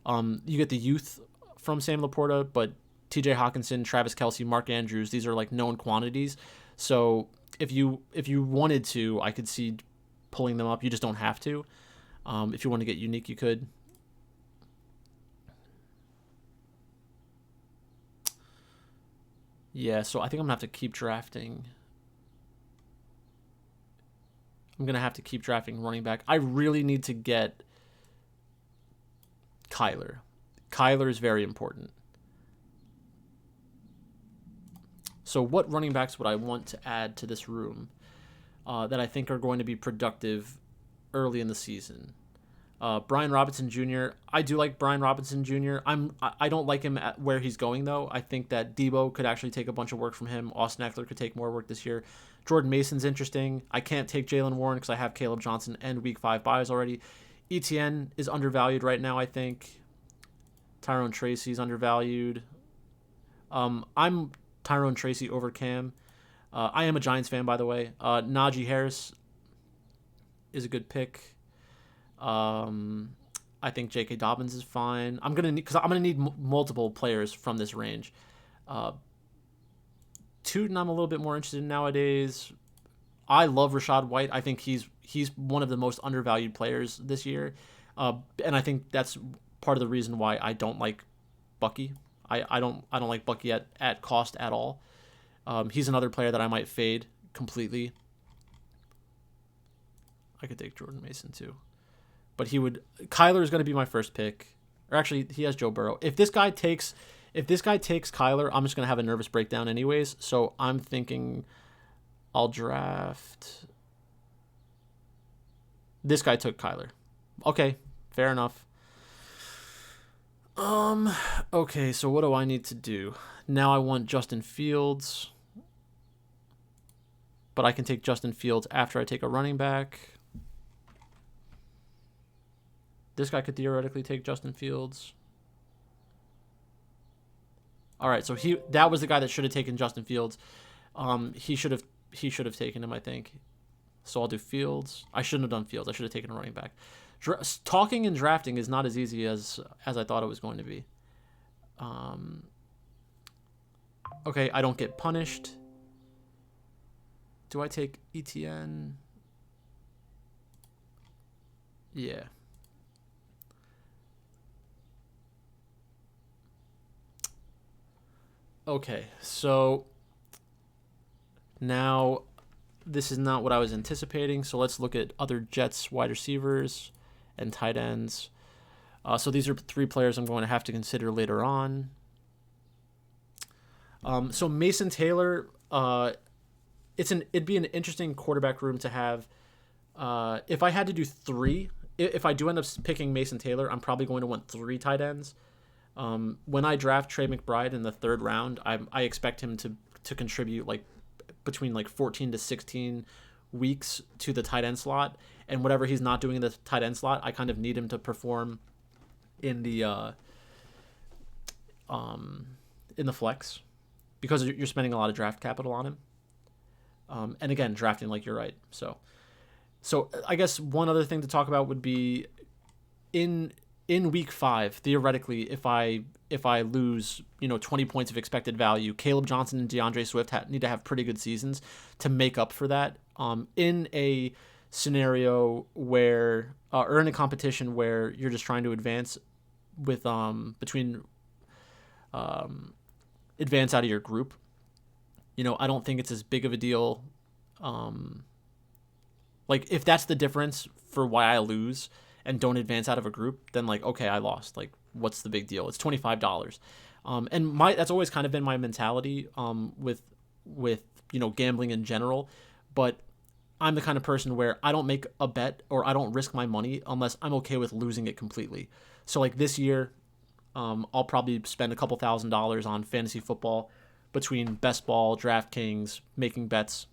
You get the youth from Samuel Porta, but TJ Hawkinson, Travis Kelce, Mark Andrews, these are like known quantities. So if you wanted to, I could see pulling them up. You just don't have to. If you want to get unique, you could. Yeah, so I think I'm going to have to keep drafting. I'm going to have to keep drafting running back. I really need to get Kyler. Kyler is very important. So what running backs would I want to add to this room that I think are going to be productive early in the season? Brian Robinson Jr. I do like Brian Robinson Jr. I don't like him at where he's going though. I think that Debo could actually take a bunch of work from him. Austin Eckler could take more work this year. Jordan Mason's interesting. I can't take Jalen Warren because I have Caleb Johnson and week 5 buys already. ETN is undervalued right now, I think. Tyrone Tracy's undervalued. I'm Tyrone Tracy over Cam. I am a Giants fan, by the way. Najee Harris is a good pick. I think J.K. Dobbins is fine. I'm gonna need multiple players from this range. Tootin, I'm a little bit more interested in nowadays. I love Rashad White. I think he's one of the most undervalued players this year, and I think that's part of the reason why I don't like Bucky. I don't like Bucky at cost at all. He's another player that I might fade completely. I could take Jordan Mason too. But Kyler is going to be my first pick. Or actually, he has Joe Burrow. If this guy takes Kyler, I'm just going to have a nervous breakdown anyways. So I'm thinking I'll draft. This guy took Kyler. Okay, fair enough. Okay, so what do I need to do? Now I want Justin Fields. But I can take Justin Fields after I take a running back. This guy could theoretically take Justin Fields. All right, so that was the guy that should have taken Justin Fields. He should have taken him, I think. So I'll do Fields. I shouldn't have done Fields. I should have taken a running back. Talking and drafting is not as easy as I thought it was going to be. Okay, I don't get punished. Do I take ETN? Yeah. Okay, so Now, this is not what I was anticipating, so let's look at other Jets wide receivers and tight ends. So these are 3 players I'm going to have to consider later on. So Mason Taylor, it'd be an interesting quarterback room to have. If I had to do 3, if I do end up picking Mason Taylor, I'm probably going to want 3 tight ends. When I draft Trey McBride in the 3rd round, I expect him to contribute like between like 14 to 16 weeks to the tight end slot, and whatever he's not doing in the tight end slot, I kind of need him to perform in the flex, because you're spending a lot of draft capital on him. And again, drafting like you're right. So I guess one other thing to talk about would be in week 5, theoretically, if I lose 20 points of expected value, Caleb Johnson and DeAndre Swift need to have pretty good seasons to make up for that. In a scenario where or in a competition where you're just trying to advance with advance out of your group, I don't think it's as big of a deal. Like if that's the difference for why I lose and don't advance out of a group, then like, okay, I lost. Like, what's the big deal? It's $25. And that's always kind of been my mentality with gambling in general. But I'm the kind of person where I don't make a bet or I don't risk my money unless I'm okay with losing it completely. So like this year, I'll probably spend a couple $1,000s on fantasy football between Best Ball, DraftKings, making bets.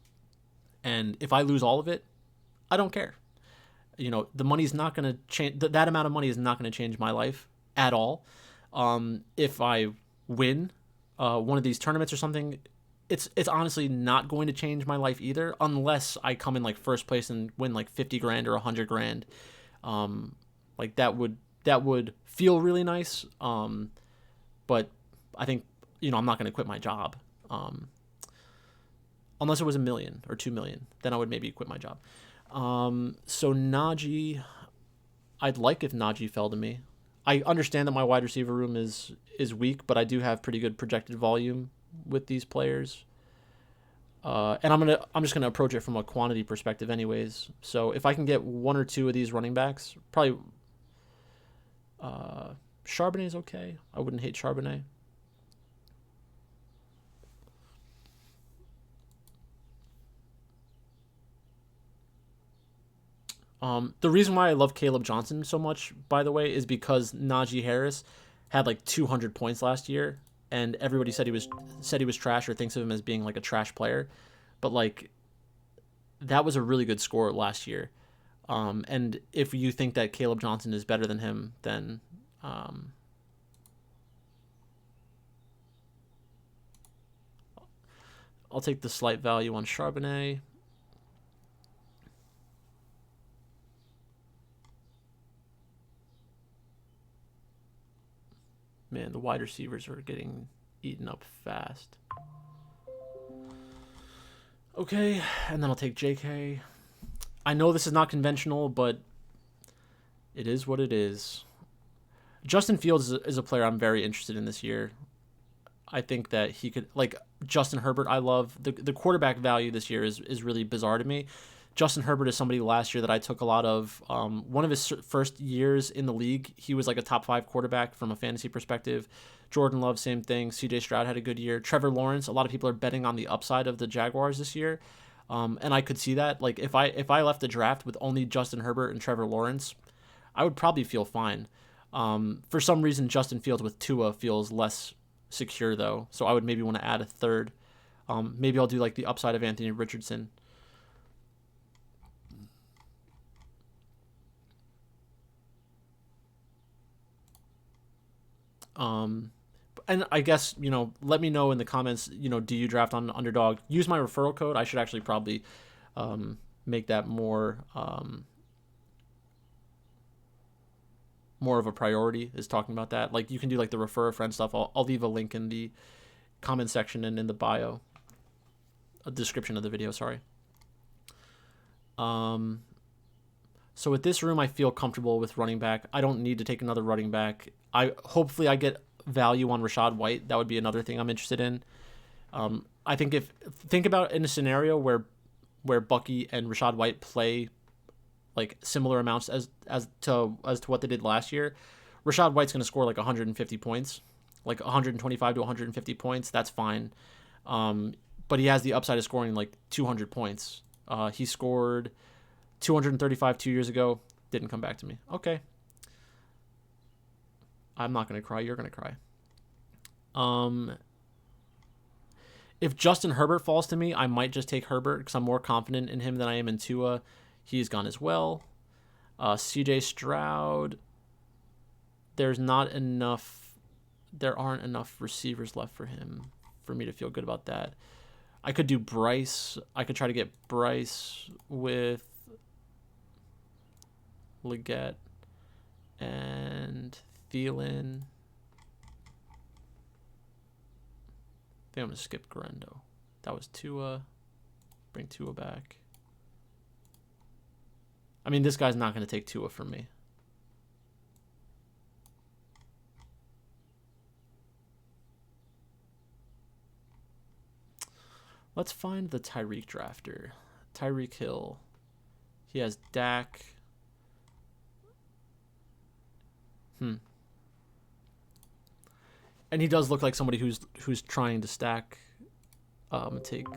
And if I lose all of it, I don't care. The money's not going to change. That amount of money is not going to change my life at all. If I win one of these tournaments or something, it's honestly not going to change my life either, unless I come in like first place and win like 50 grand or 100 grand. Like that would feel really nice. But I think, I'm not going to quit my job. Unless it was $1 million or $2 million, then I would maybe quit my job. So Najee, I'd like if Najee fell to me. I understand that my wide receiver room is weak, but I do have pretty good projected volume with these players. And I'm just gonna approach it from a quantity perspective, anyways. So if I can get 1 or 2 of these running backs, probably Charbonnet's okay. I wouldn't hate Charbonnet. The reason why I love Caleb Johnson so much, by the way, is because Najee Harris had like 200 points last year, and everybody said he was trash or thinks of him as being like a trash player, but like that was a really good score last year. And if you think that Caleb Johnson is better than him, then I'll take the slight value on Charbonnet. Man, the wide receivers are getting eaten up fast. Okay, and then I'll take JK. I know this is not conventional, but it is what it is. Justin Fields is a player I'm very interested in this year. I think that he could, like Justin Herbert, I love. The quarterback value this year is really bizarre to me. Justin Herbert is somebody last year that I took a lot of. One of his first years in the league, he was like a top 5 quarterback from a fantasy perspective. Jordan Love, same thing. CJ Stroud had a good year. Trevor Lawrence, a lot of people are betting on the upside of the Jaguars this year. And I could see that. Like if I left the draft with only Justin Herbert and Trevor Lawrence, I would probably feel fine. For some reason, Justin Fields with Tua feels less secure though. So I would maybe want to add a third. Maybe I'll do like the upside of Anthony Richardson. And I guess, let me know in the comments, do you draft on Underdog? Use my referral code. I should actually probably make that more of a priority, is talking about that. Like you can do like the refer a friend stuff. I'll leave a link in the comment section and in the bio, a description of the video, sorry. So with this room, I feel comfortable with running back. I don't need to take another running back. Hopefully I get value on Rashad White. That would be another thing I'm interested in. I think think about in a scenario where Bucky and Rashad White play like similar amounts as to what they did last year, Rashad White's going to score like 150 points, like 125 to 150 points. That's fine. But he has the upside of scoring like 200 points. He scored 235 2 years ago. Didn't come back to me. Okay. I'm not going to cry. You're going to cry. If Justin Herbert falls to me, I might just take Herbert because I'm more confident in him than I am in Tua. He's gone as well. CJ Stroud, there aren't enough receivers left for him for me to feel good about that. I could do Bryce. I could try to get Bryce with Leggett and Thielen. I think I'm going to skip Garendo. That was Tua. Bring Tua back. I mean, this guy's not going to take Tua from me. Let's find the Tyreek drafter. Tyreek Hill. He has Dak. And he does look like somebody who's trying to stack. I'm going to take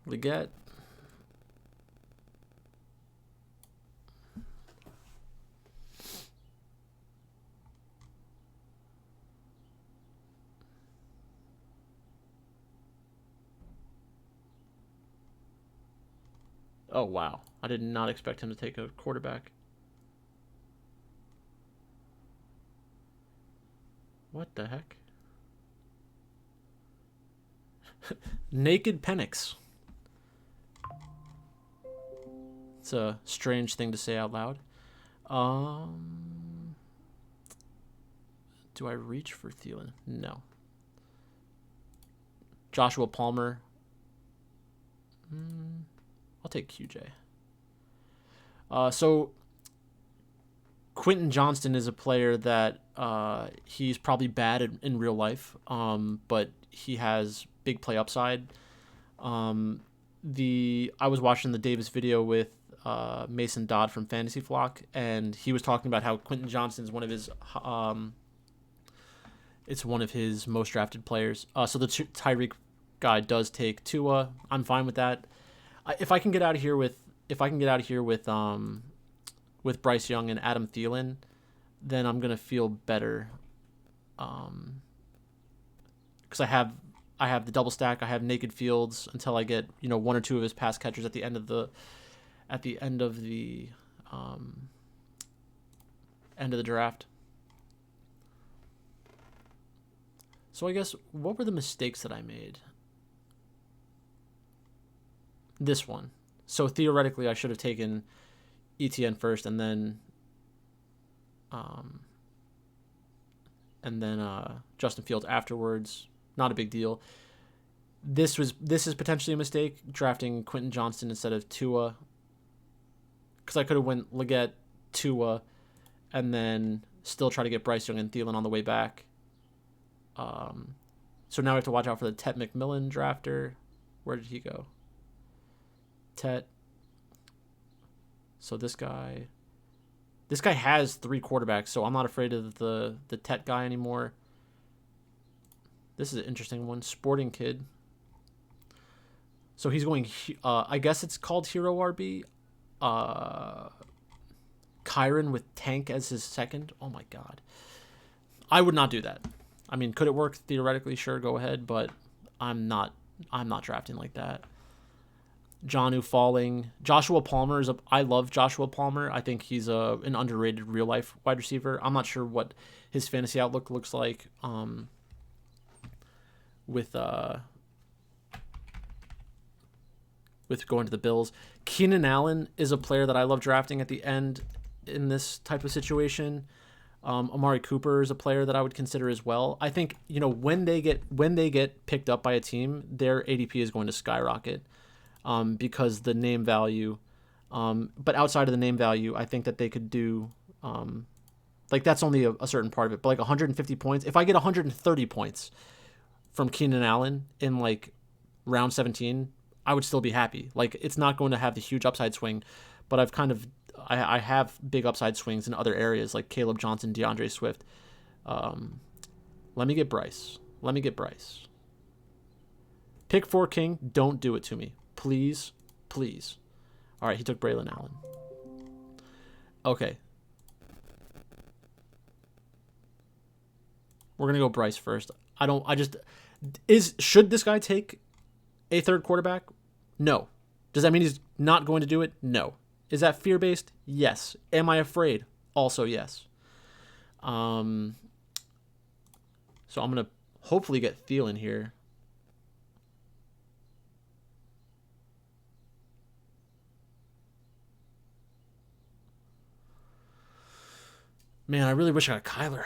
Leggett. Oh, wow. I did not expect him to take a quarterback. What the heck? Naked Penix. It's a strange thing to say out loud. Do I reach for Thielen? No. Joshua Palmer. I'll take QJ. So Quentin Johnston is a player that he's probably bad in real life, but he has big play upside. I was watching the Davis video with Mason Dodd from Fantasy Flock, and he was talking about how Quentin Johnston is one of his most drafted players. So the Tyreek guy does take Tua. I'm fine with that. If I can get out of here with Bryce Young and Adam Thielen, then I'm gonna feel better. Because I have the double stack. I have naked Fields until I get one or two of his pass catchers at the end of the draft. So I guess what were the mistakes that I made? This one. So theoretically, I should have taken ETN first, and then Justin Fields afterwards. Not a big deal. This is potentially a mistake, drafting Quentin Johnston instead of Tua, because I could have went Leggett, Tua, and then still try to get Bryce Young and Thielen on the way back. So now we have to watch out for the Tet McMillan drafter. Where did he go? Tet. So this guy has 3 quarterbacks, so I'm not afraid of the Tet guy anymore. This is an interesting one. Sporting Kid. So he's going, I guess it's called Hero RB. Kyron with Tank as his second. Oh my God. I would not do that. I mean, could it work theoretically? Sure, go ahead, but I'm not drafting like that. Jonnu falling. Joshua Palmer I love Joshua Palmer. I think he's an underrated real life wide receiver. I'm not sure what his fantasy outlook looks like with going to the Bills. Keenan Allen is a player that I love drafting at the end in this type of situation. Amari Cooper is a player that I would consider as well. I think when they get picked up by a team, their ADP is going to skyrocket. Because the name value, but outside of the name value, I think that they could do, that's only a certain part of it, but like 150 points. If I get 130 points from Keenan Allen in like round 17, I would still be happy. Like, it's not going to have the huge upside swing, but I have big upside swings in other areas like Caleb Johnson, DeAndre Swift. Let me get Bryce. Pick 4 King. Don't do it to me. Please. Please. All right, he took Braylon Allen. Okay. We're going to go Bryce first. Should this guy take a third quarterback? No. Does that mean he's not going to do it? No. Is that fear-based? Yes. Am I afraid? Also, yes. So I'm going to hopefully get Thielen here. Man, I really wish I got Kyler.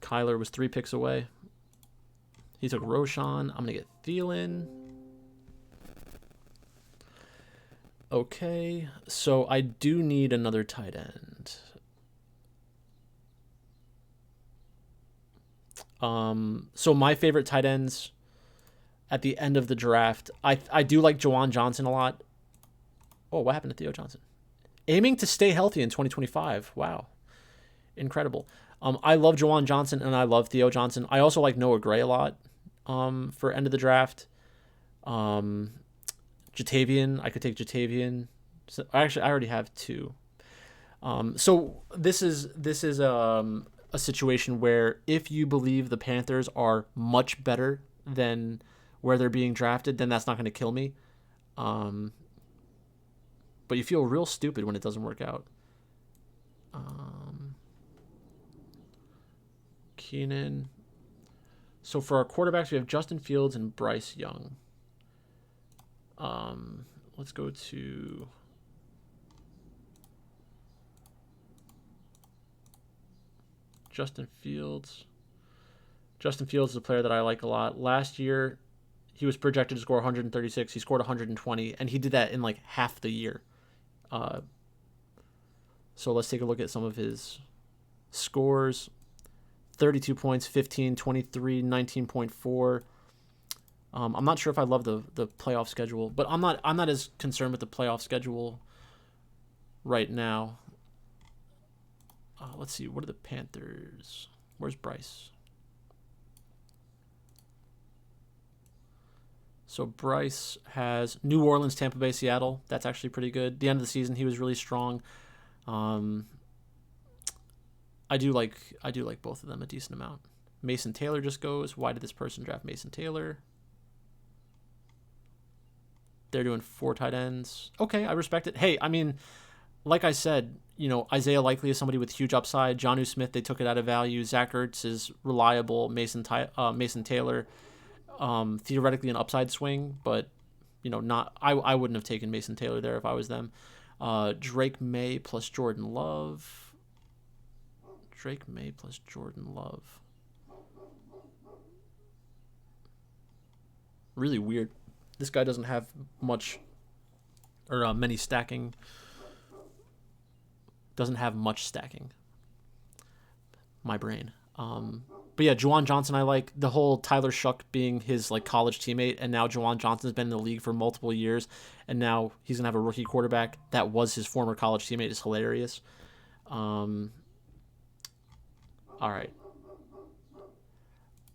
Kyler was 3 picks away. He took Roshan. I'm going to get Thielen. Okay, so I do need another tight end. So my favorite tight ends at the end of the draft, I do like Juwan Johnson a lot. Oh, what happened to Theo Johnson? Aiming to stay healthy in 2025. Wow. Incredible. I love Juwan Johnson and I love Theo Johnson. I also like Noah Gray a lot for end of the draft. Jatavian, I could take Jatavian. So, actually, I already have 2. So this is a situation where if you believe the Panthers are much better than where they're being drafted, then that's not going to kill me. But you feel real stupid when it doesn't work out. Keenan. So for our quarterbacks, we have Justin Fields and Bryce Young. Let's go to Justin Fields. Justin Fields is a player that I like a lot. Last year, he was projected to score 136. He scored 120, and he did that in like half the year. So let's take a look at some of his scores. 32 points, 15, 23, 19.4. I'm not sure if I love the playoff schedule, but I'm not as concerned with the playoff schedule right now. Let's see, what are the Panthers? Where's Bryce? So Bryce has New Orleans, Tampa Bay, Seattle. That's actually pretty good. The end of the season, he was really strong. I do like both of them a decent amount. Mason Taylor just goes. Why did this person draft Mason Taylor? They're doing 4 tight ends. Okay, I respect it. Hey, I mean, like I said, Isaiah Likely is somebody with huge upside. Jonnu Smith, they took it out of value. Zach Ertz is reliable. Mason Taylor, theoretically an upside swing, but not. I wouldn't have taken Mason Taylor there if I was them. Drake May plus Jordan Love. Really weird. This guy doesn't have much or many stacking. Doesn't have much stacking. My brain. But yeah, Juwan Johnson I like. The whole Tyler Shuck being his like college teammate, and now Juwan Johnson's been in the league for multiple years, and now he's gonna have a rookie quarterback that was his former college teammate is hilarious. All right.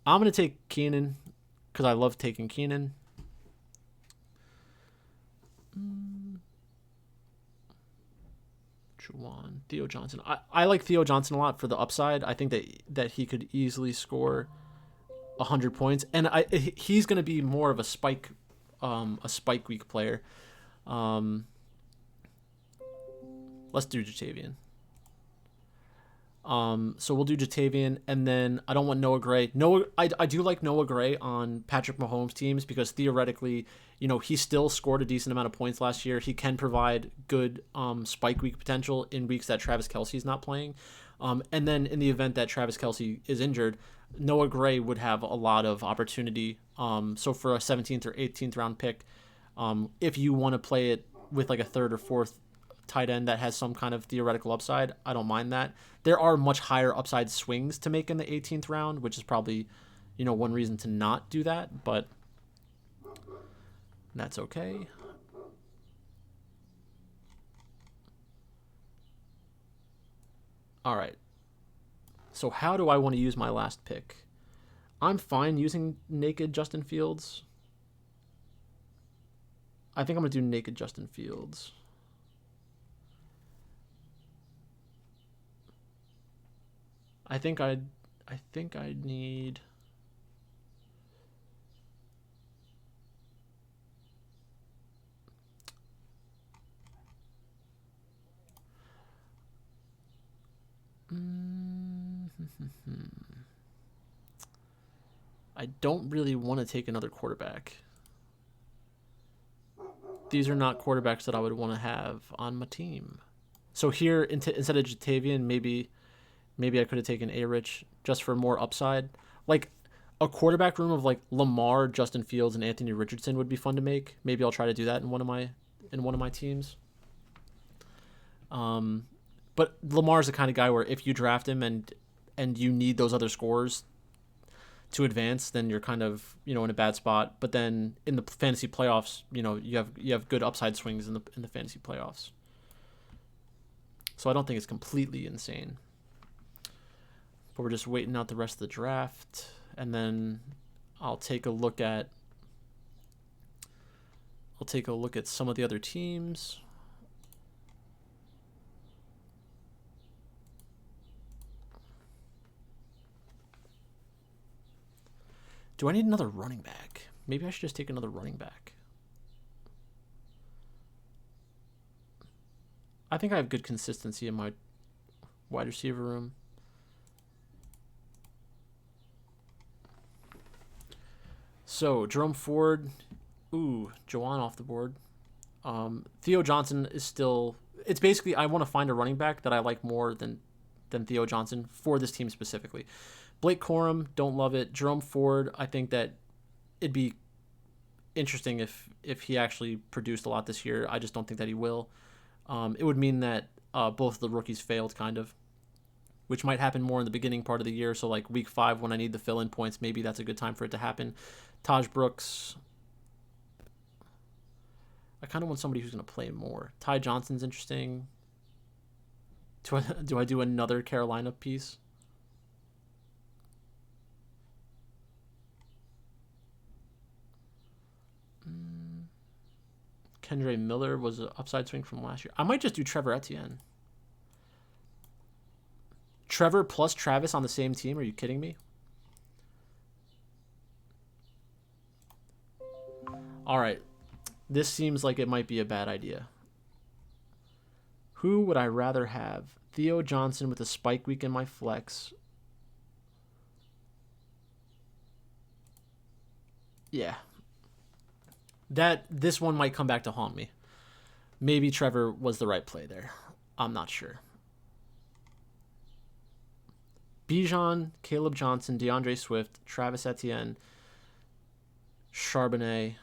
I'm going to take Keenan because I love taking Keenan. Juwan, Theo Johnson. I like Theo Johnson a lot for the upside. I think that he could easily score 100 points, and he's going to be more of a spike week player. Let's do Jatavian. So we'll do Jatavian, and then I don't want Noah Gray. I do like Noah Gray on Patrick Mahomes teams because theoretically, he still scored a decent amount of points last year. He can provide good spike week potential in weeks that Travis Kelce's not playing. And then in the event that Travis Kelce is injured, Noah Gray would have a lot of opportunity. So for a 17th or 18th round pick, if you want to play it with like a third or fourth tight end that has some kind of theoretical upside, I don't mind that. There are much higher upside swings to make in the 18th round, which is probably, one reason to not do that, but that's okay. All right. So how do I want to use my last pick? I'm fine using naked Justin Fields. I think I'm going to do naked Justin Fields. I think I'd need I don't really want to take another quarterback. These are not quarterbacks that I would want to have on my team. So here, instead of Jatavian, maybe I could have taken A-Rich just for more upside. Like a quarterback room of like Lamar, Justin Fields, and Anthony Richardson would be fun to make. Maybe I'll try to do that in one of my teams. But Lamar's the kind of guy where if you draft him and you need those other scores to advance, then you're kind of in a bad spot. But then in the fantasy playoffs, you have good upside swings in the fantasy playoffs. So I don't think it's completely insane. But we're just waiting out the rest of the draft, and then I'll take a look at some of the other teams. Do I need another running back? Maybe I should just take another running back. I think I have good consistency in my wide receiver room. So, Jerome Ford. Ooh, Juwan off the board. Theo Johnson is still... It's basically, I want to find a running back that I like more than Theo Johnson for this team specifically. Blake Corum, don't love it. Jerome Ford, I think that it'd be interesting if he actually produced a lot this year. I just don't think that he will. It would mean that both of the rookies failed, kind of, which might happen more in the beginning part of the year. So like week 5 when I need the fill-in points, maybe that's a good time for it to happen. Taj Brooks, I kind of want somebody who's going to play more. Ty Johnson's interesting. Do I do another Carolina piece? Kendre Miller was an upside swing from last year. I might just do Trevor Etienne. Trevor plus Travis on the same team? Are you kidding me? All right. This seems like it might be a bad idea. Who would I rather have? Theo Johnson with a spike week in my flex. Yeah. This one might come back to haunt me. Maybe Trevor was the right play there. I'm not sure. Bijan, Caleb Johnson, DeAndre Swift, Travis Etienne, Charbonnet.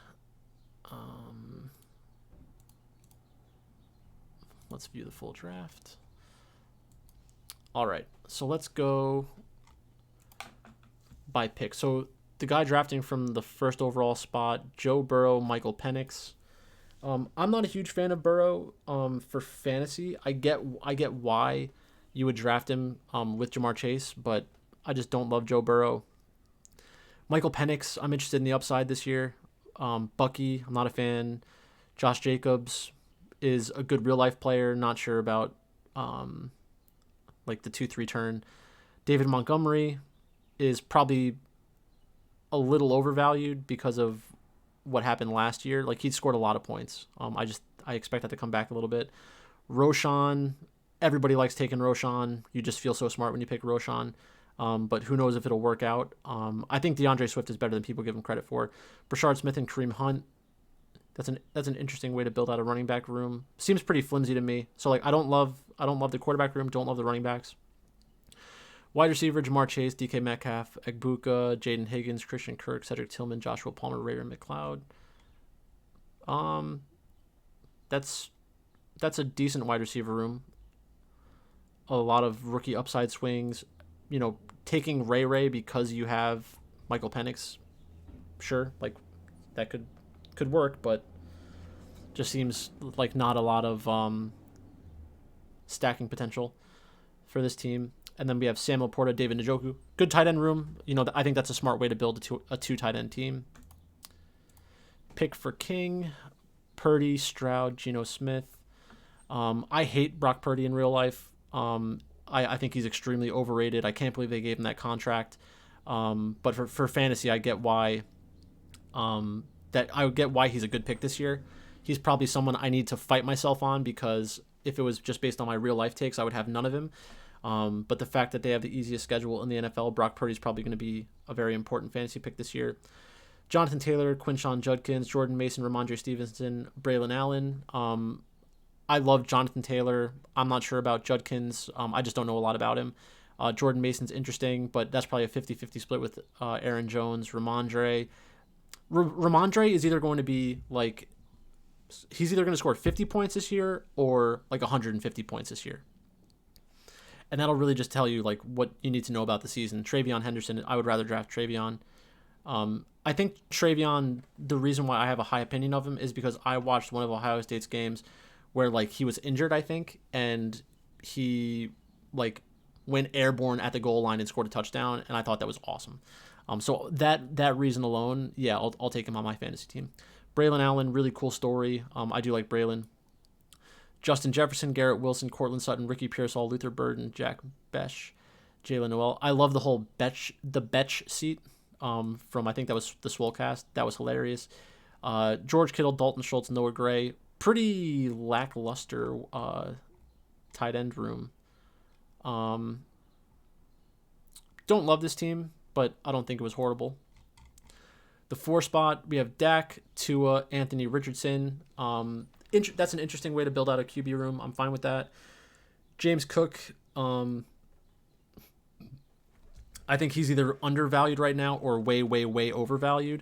Let's view the full draft. All right, so let's go by pick. So the guy drafting from the first overall spot, Joe Burrow, Michael Penix. I'm not a huge fan of Burrow for fantasy. I get why you would draft him with Jamar Chase, but I just don't love Joe Burrow. Michael Penix, I'm interested in the upside this year. Bucky, I'm not a fan. Josh Jacobs is a good real life player. Not sure about like the 2-3 turn. David Montgomery is probably a little overvalued because of what happened last year. Like he scored a lot of points. I expect that to come back a little bit. Roshan, everybody likes taking Roshan. You just feel so smart when you pick Roshan. But who knows if it'll work out. I think DeAndre Swift is better than people give him credit for. Brashard Smith and Kareem Hunt. That's an interesting way to build out a running back room. Seems pretty flimsy to me. So like I don't love the quarterback room. Don't love the running backs. Wide receiver, Jamar Chase, DK Metcalf, Egbuka, Jaden Higgins, Christian Kirk, Cedric Tillman, Joshua Palmer, Raven McLeod. That's that's a decent wide receiver room. A lot of rookie upside swings. Taking Ray because you have Michael Penix, sure, like that could work, but just seems like not a lot of stacking potential for this team. And then we have Samuel Porta, David Njoku. Good tight end room. I think that's a smart way to build a two tight end team. Pick for King, Purdy, Stroud, Geno Smith. I hate Brock Purdy in real life. I think he's extremely overrated. I can't believe they gave him that contract. But for fantasy, I get why. I would get why he's a good pick this year. He's probably someone I need to fight myself on, because if it was just based on my real life takes, I would have none of him. But the fact that they have the easiest schedule in the NFL, Brock Purdy's probably going to be a very important fantasy pick this year. Jonathan Taylor, Quinshon Judkins, Jordan Mason, Ramondre Stevenson, Braylon Allen. I love Jonathan Taylor. I'm not sure about Judkins. I just don't know a lot about him. Jordan Mason's interesting, but that's probably a 50-50 split with Aaron Jones, Ramondre. Ramondre is either going to be like, he's either going to score 50 points this year or like 150 points this year. And that'll really just tell you like what you need to know about the season. Travion Henderson, I would rather draft Travion. I think Travion, the reason why I have a high opinion of him is because I watched one of Ohio State's games where like he was injured, I think, and he like went airborne at the goal line and scored a touchdown, and I thought that was awesome. So that reason alone, yeah, I'll take him on my fantasy team. Braylon Allen, really cool story. I do like Braylon. Justin Jefferson, Garrett Wilson, Cortland Sutton, Ricky Pearsall, Luther Burden, Jack Besh, Jalen Noel. I love the whole Betch seat from, I think that was the Swolecast. That was hilarious. George Kittle, Dalton Schultz, Noah Gray. Pretty lackluster tight end room. Don't love this team, but I don't think it was horrible. The 4 spot, we have Dak, Tua, Anthony Richardson. That's an interesting way to build out a QB room. I'm fine with that. James Cook, I think he's either undervalued right now or way, way, way overvalued.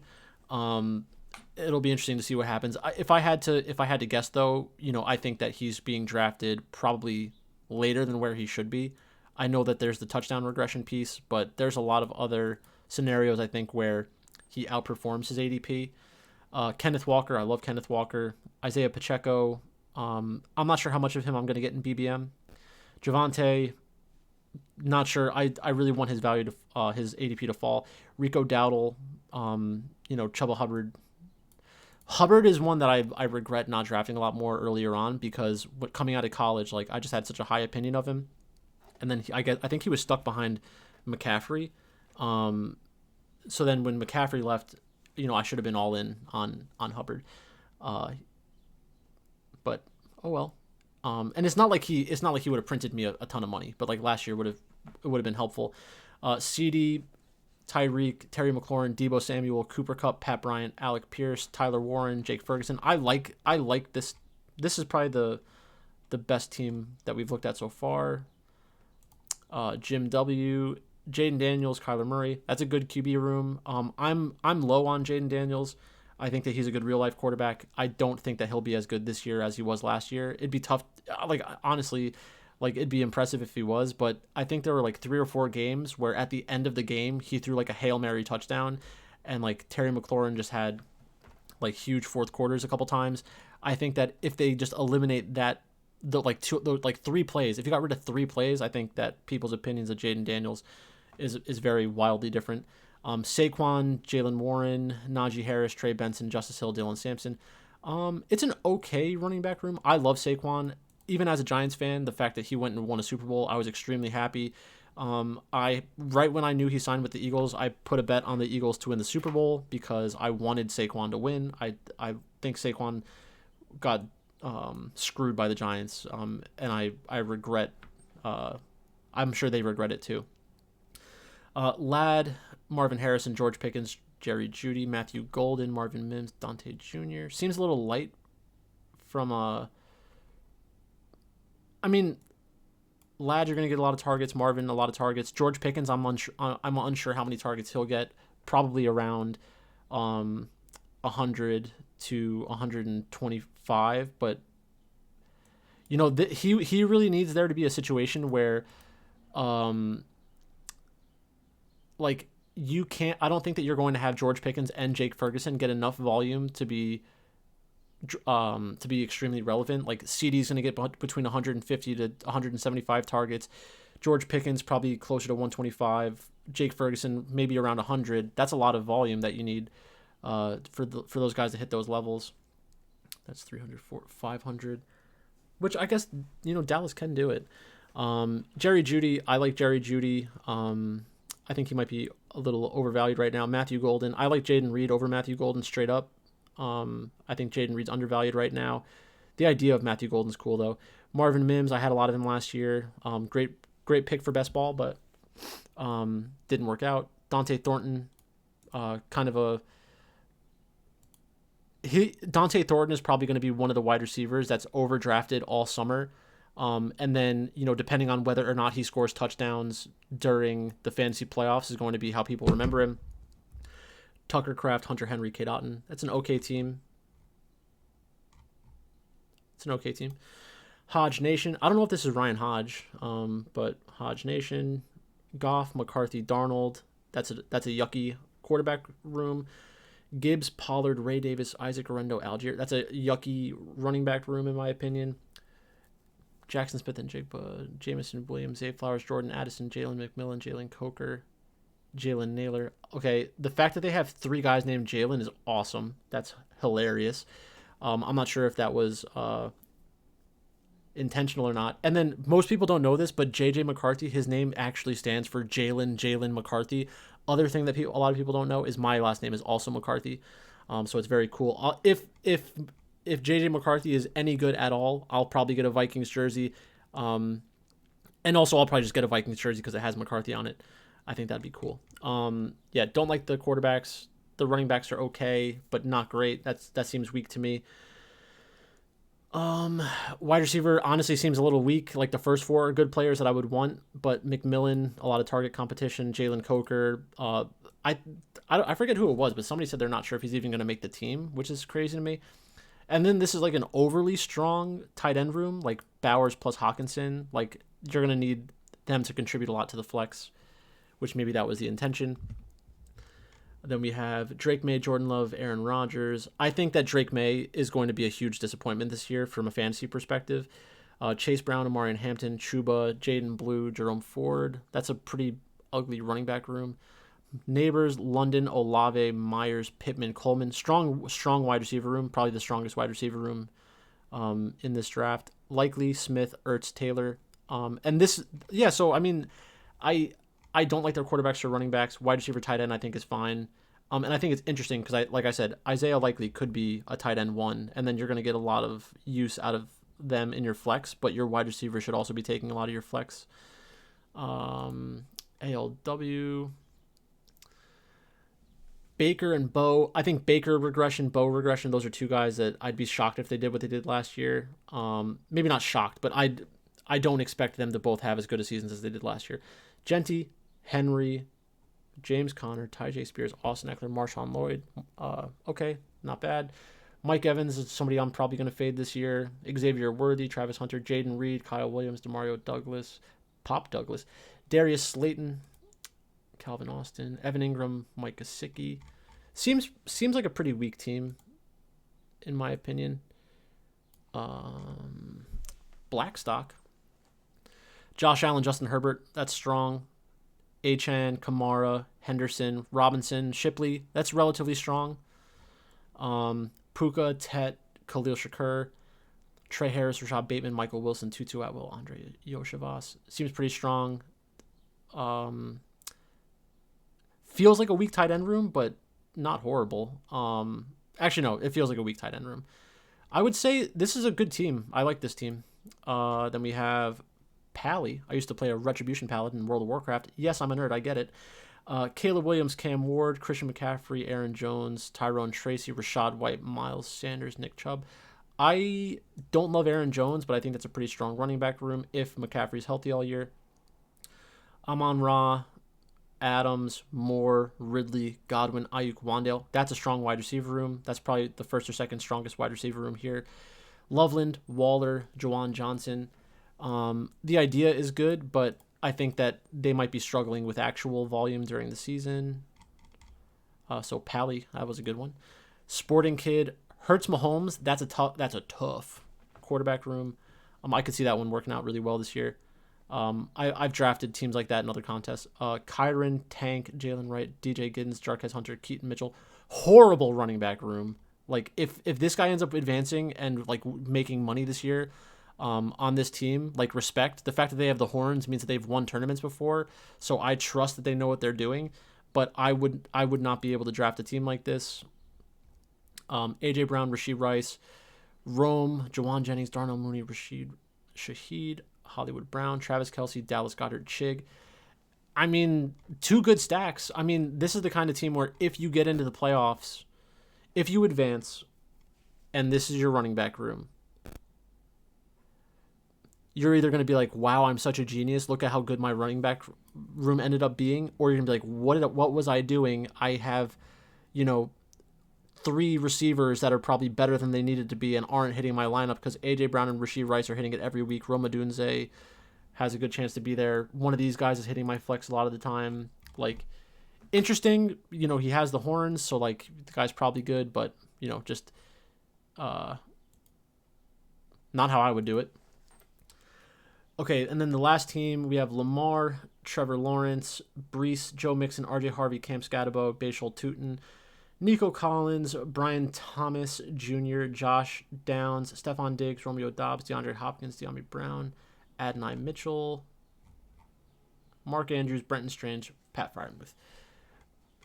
It'll be interesting to see what happens. If I had to guess though, I think that he's being drafted probably later than where he should be. I know that there's the touchdown regression piece, but there's a lot of other scenarios I think where he outperforms his ADP. Kenneth Walker, I love Kenneth Walker. Isaiah Pacheco, I'm not sure how much of him I'm going to get in BBM. Javonte, not sure. I really want his value to his ADP to fall. Rico Dowdle, Chuba Hubbard. Hubbard is one that I regret not drafting a lot more earlier on, because coming out of college, like I just had such a high opinion of him, and then I think he was stuck behind McCaffrey. So then when McCaffrey left, I should have been all in on Hubbard. But oh well. And it's not like he would have printed me a ton of money, but like last year it would have been helpful. CD, Tyreek, Terry McLaurin, Debo Samuel, Cooper Kupp, Pat Bryant, Alec Pierce, Tyler Warren, Jake Ferguson. I like this. This is probably the best team that we've looked at so far. Jim W, Jaden Daniels, Kyler Murray. That's a good QB room. I'm low on Jaden Daniels. I think that he's a good real life quarterback. I don't think that he'll be as good this year as he was last year. It'd be tough. Like honestly, like it'd be impressive if he was, but I think there were like 3 or 4 games where at the end of the game he threw like a Hail Mary touchdown, and like Terry McLaurin just had like huge fourth quarters a couple times. I think that if they just eliminate that, the 3 plays, if you got rid of 3 plays, I think that people's opinions of Jaden Daniels is very wildly different. Saquon, Jalen Warren, Najee Harris, Trey Benson, Justice Hill, Dylan Sampson. It's an okay running back room. I love Saquon. Even as a Giants fan, the fact that he went and won a Super Bowl, I was extremely happy. Right when I knew he signed with the Eagles, I put a bet on the Eagles to win the Super Bowl because I wanted Saquon to win. I think Saquon got screwed by the Giants, and I regret. I'm sure they regret it too. Ladd, Marvin Harrison, George Pickens, Jerry Jeudy, Matthew Golden, Marvin Mims, Dante Jr. Seems a little light from Ladd, you're going to get a lot of targets. Marvin, a lot of targets. George Pickens, I'm unsure how many targets he'll get. Probably around 100 to 125, but He really needs there to be a situation where, um, like you can't. I don't think that you're going to have George Pickens and Jake Ferguson get enough volume to be extremely relevant. Like CD's going to get between 150 to 175 targets. George Pickens probably closer to 125. Jake Ferguson maybe around 100. That's a lot of volume that you need for those guys to hit those levels. That's 300, 500, which I guess Dallas can do it. Jerry Jeudy, I like Jerry Jeudy. I think he might be a little overvalued right now. Matthew Golden, I like Jaden Reed over Matthew Golden straight up. I think Jaden Reed's undervalued right now. The idea of Matthew Golden's cool though. Marvin Mims, I had a lot of him last year. Great pick for best ball, but didn't work out. Dante Thornton, kind of a Dante Thornton is probably going to be one of the wide receivers that's overdrafted all summer. And then, depending on whether or not he scores touchdowns during the fantasy playoffs is going to be how people remember him. Tucker Kraft, Hunter Henry, Kate Otten. That's an okay team. Hodge Nation. I don't know if this is Ryan Hodge, but Hodge Nation, Goff, McCarthy, Darnold. That's a yucky quarterback room. Gibbs, Pollard, Ray Davis, Isaac Orendo, Algier. That's a yucky running back room in my opinion. Jackson Smith and Jigba, Jamison Williams, Zay Flowers, Jordan Addison, Jalen McMillan, Jalen Coker, Jalen Naylor. Okay, the fact that they have 3 guys named Jalen is awesome. That's hilarious. I'm not sure if that was intentional or not. And then most people don't know this, but JJ McCarthy, his name actually stands for Jalen McCarthy. Other thing that a lot of people don't know is my last name is also McCarthy. So it's very cool. If JJ McCarthy is any good at all, I'll probably get a Vikings jersey. And also I'll probably just get a Vikings jersey because it has McCarthy on it. I think that'd be cool. Don't like the quarterbacks. The running backs are okay, but not great. That seems weak to me. Wide receiver honestly seems a little weak. Like the first 4 are good players that I would want, but McMillan, a lot of target competition. Jalen Coker. I forget who it was, but somebody said they're not sure if he's even going to make the team, which is crazy to me. And then this is like an overly strong tight end room, like Bowers plus Hawkinson. Like you're going to need them to contribute a lot to the flex, which maybe that was the intention. Then we have Drake May, Jordan Love, Aaron Rodgers. I think that Drake May is going to be a huge disappointment this year from a fantasy perspective. Chase Brown, Amarian Hampton, Chuba, Jaden Blue, Jerome Ford. That's a pretty ugly running back room. Neighbors, London, Olave, Myers, Pittman, Coleman. Strong wide receiver room. Probably the strongest wide receiver room in this draft. Likely, Smith, Ertz, Taylor. So I mean, I don't like their quarterbacks or running backs. Wide receiver, tight end, I think is fine. And I think it's interesting because, like I said, Isaiah likely could be a tight end 1, and then you're going to get a lot of use out of them in your flex, but your wide receiver should also be taking a lot of your flex. ALW. Baker and Bo. I think Baker regression, Bo regression, those are 2 guys that I'd be shocked if they did what they did last year. Maybe not shocked, but I don't expect them to both have as good a seasons as they did last year. Genty, Henry, James Conner, Tyjae Spears, Austin Eckler, Marshawn Lloyd. Okay, not bad. Mike Evans is somebody I'm probably going to fade this year. Xavier Worthy, Travis Hunter, Jaden Reed, Kyle Williams, Demario Douglas, Pop Douglas, Darius Slayton, Calvin Austin, Evan Ingram, Mike Gesicki. Seems like a pretty weak team, in my opinion. Blackstock. Josh Allen, Justin Herbert, that's strong. Achane, Kamara, Henderson, Robinson, Shipley, that's relatively strong. Puka, Tet, Khalil Shakur, Trey Harris, Rashad Bateman, Michael Wilson, Tutu Atwell, Andre Yoshivas. Seems pretty strong. Feels like a weak tight end room, but not horrible. Actually, no, it feels like a weak tight end room. I would say this is a good team. I like this team. Then we have Pally. I used to play a Retribution Paladin in World of Warcraft. Yes, I'm a nerd. I get it. Caleb Williams, Cam Ward, Christian McCaffrey, Aaron Jones, Tyrone Tracy, Rashad White, Miles Sanders, Nick Chubb. I don't love Aaron Jones, but I think that's a pretty strong running back room if McCaffrey's healthy all year. Amon-Ra, Adams, Moore, Ridley, Godwin, Ayuk, Wandale. That's a strong wide receiver room. That's probably the first or second strongest wide receiver room here. Loveland, Waller, Jawan Johnson. The idea is good, but I think that they might be struggling with actual volume during the season. So Pally, that was a good one. Sporting Kid, Hurts Mahomes. That's a tough quarterback room. I could see that one working out really well this year. I've drafted teams like that in other contests. Kyron, Tank, Jalen Wright, DJ Giddens, Jarquez Hunter, Keaton Mitchell. Horrible running back room. Like if this guy ends up advancing and like making money this year, on this team, like respect. The fact that they have the horns means that they've won tournaments before, so I trust that they know what they're doing. But I would not be able to draft a team like this. AJ Brown, Rasheed Rice, Rome, Jawan Jennings, Darnell Mooney, Rashid Shaheed, Hollywood Brown, Travis Kelce, Dallas Goddard, Chig. I mean, 2 good stacks. I mean, this is the kind of team where if you get into the playoffs, if you advance, and this is your running back room, you're either going to be like, wow, I'm such a genius. Look at how good my running back room ended up being. Or you're going to be like, what was I doing? I have, 3 receivers that are probably better than they needed to be and aren't hitting my lineup because A.J. Brown and Rasheed Rice are hitting it every week. Rome Odunze has a good chance to be there. One of these guys is hitting my flex a lot of the time. Like, interesting. He has the horns, so, like, the guy's probably good, but, just not how I would do it. Okay, and then the last team, we have Lamar, Trevor Lawrence, Brees, Joe Mixon, RJ Harvey, Cam Scatabo, Bashal Tootin, Nico Collins, Brian Thomas Jr., Josh Downs, Stephon Diggs, Romeo Dobbs, DeAndre Hopkins, De'Ami Brown, Adonai Mitchell, Mark Andrews, Brenton Strange, Pat Freiermuth.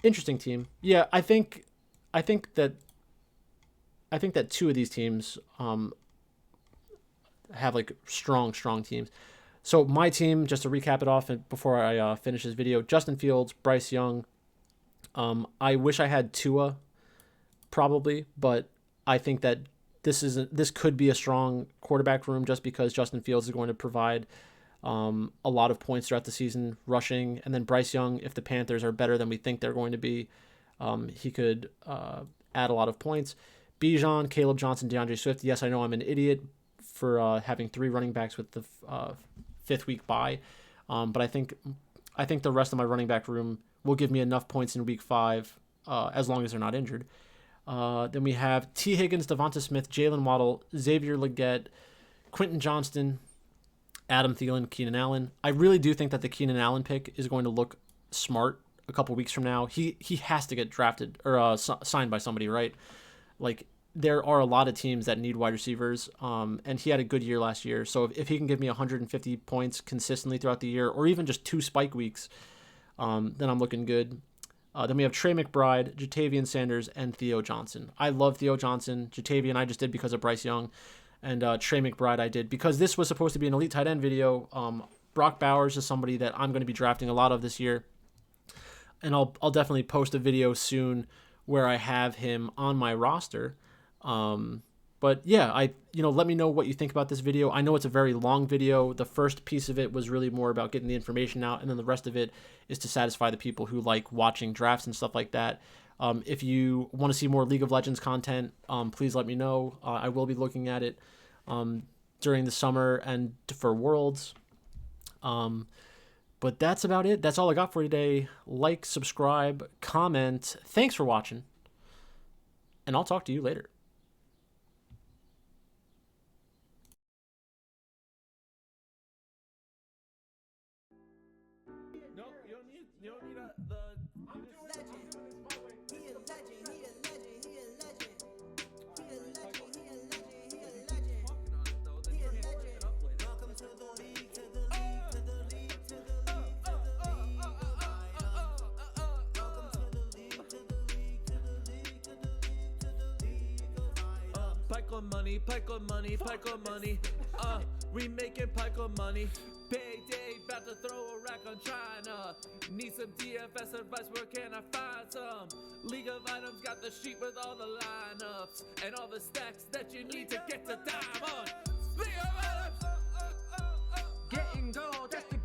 Interesting team. Yeah, I think that 2 of these teams have like strong teams. So my team, just to recap it off and before I finish this video: Justin Fields, Bryce Young. I wish I had Tua, probably, but I think that this could be a strong quarterback room just because Justin Fields is going to provide a lot of points throughout the season rushing, and then Bryce Young, if the Panthers are better than we think they're going to be, he could add a lot of points. Bijan, Caleb Johnson, DeAndre Swift. Yes, I know I'm an idiot for having 3 running backs with the 5th week bye, but I think the rest of my running back room will give me enough points in week 5 as long as they're not injured. Then we have T. Higgins, Devonta Smith, Jalen Waddle, Xavier Legette, Quentin Johnston, Adam Thielen, Keenan Allen. I really do think that the Keenan Allen pick is going to look smart a couple weeks from now. He has to get drafted or signed by somebody, right? Like, there are a lot of teams that need wide receivers, and he had a good year last year. So if he can give me 150 points consistently throughout the year, or even just 2 spike weeks, then I'm looking good. Then we have Trey McBride, Jatavian Sanders, and Theo Johnson. I love Theo Johnson. Jatavian I just did because of Bryce Young, and Trey McBride I did because this was supposed to be an elite tight end video. Brock Bowers is somebody that I'm going to be drafting a lot of this year, and I'll definitely post a video soon where I have him on my roster. But yeah, let me know what you think about this video. I know it's a very long video. The first piece of it was really more about getting the information out, and then the rest of it is to satisfy the people who like watching drafts and stuff like that. If you want to see more League of Legends content, please let me know. I will be looking at it during the summer and for Worlds. But that's about it. That's all I got for you today. Like, subscribe, comment. Thanks for watching, and I'll talk to you later. No, you don't need the. Legend. He a legend. He a legend. He a legend. He a legend. He a legend. He a legend. He a legend. Welcome to the league. To the league. To the league. To the league. To the league. Welcome to the league. To the league. To the league. To the league. To the league of items. Pike on money, pike on money, pike on money. We making pike on money. Payday, about to throw a rack on China. Need some DFS advice, where can I find some? League of Items got the sheet with all the lineups and all the stacks that you need to get to diamond. League of Items. Getting gold, that's the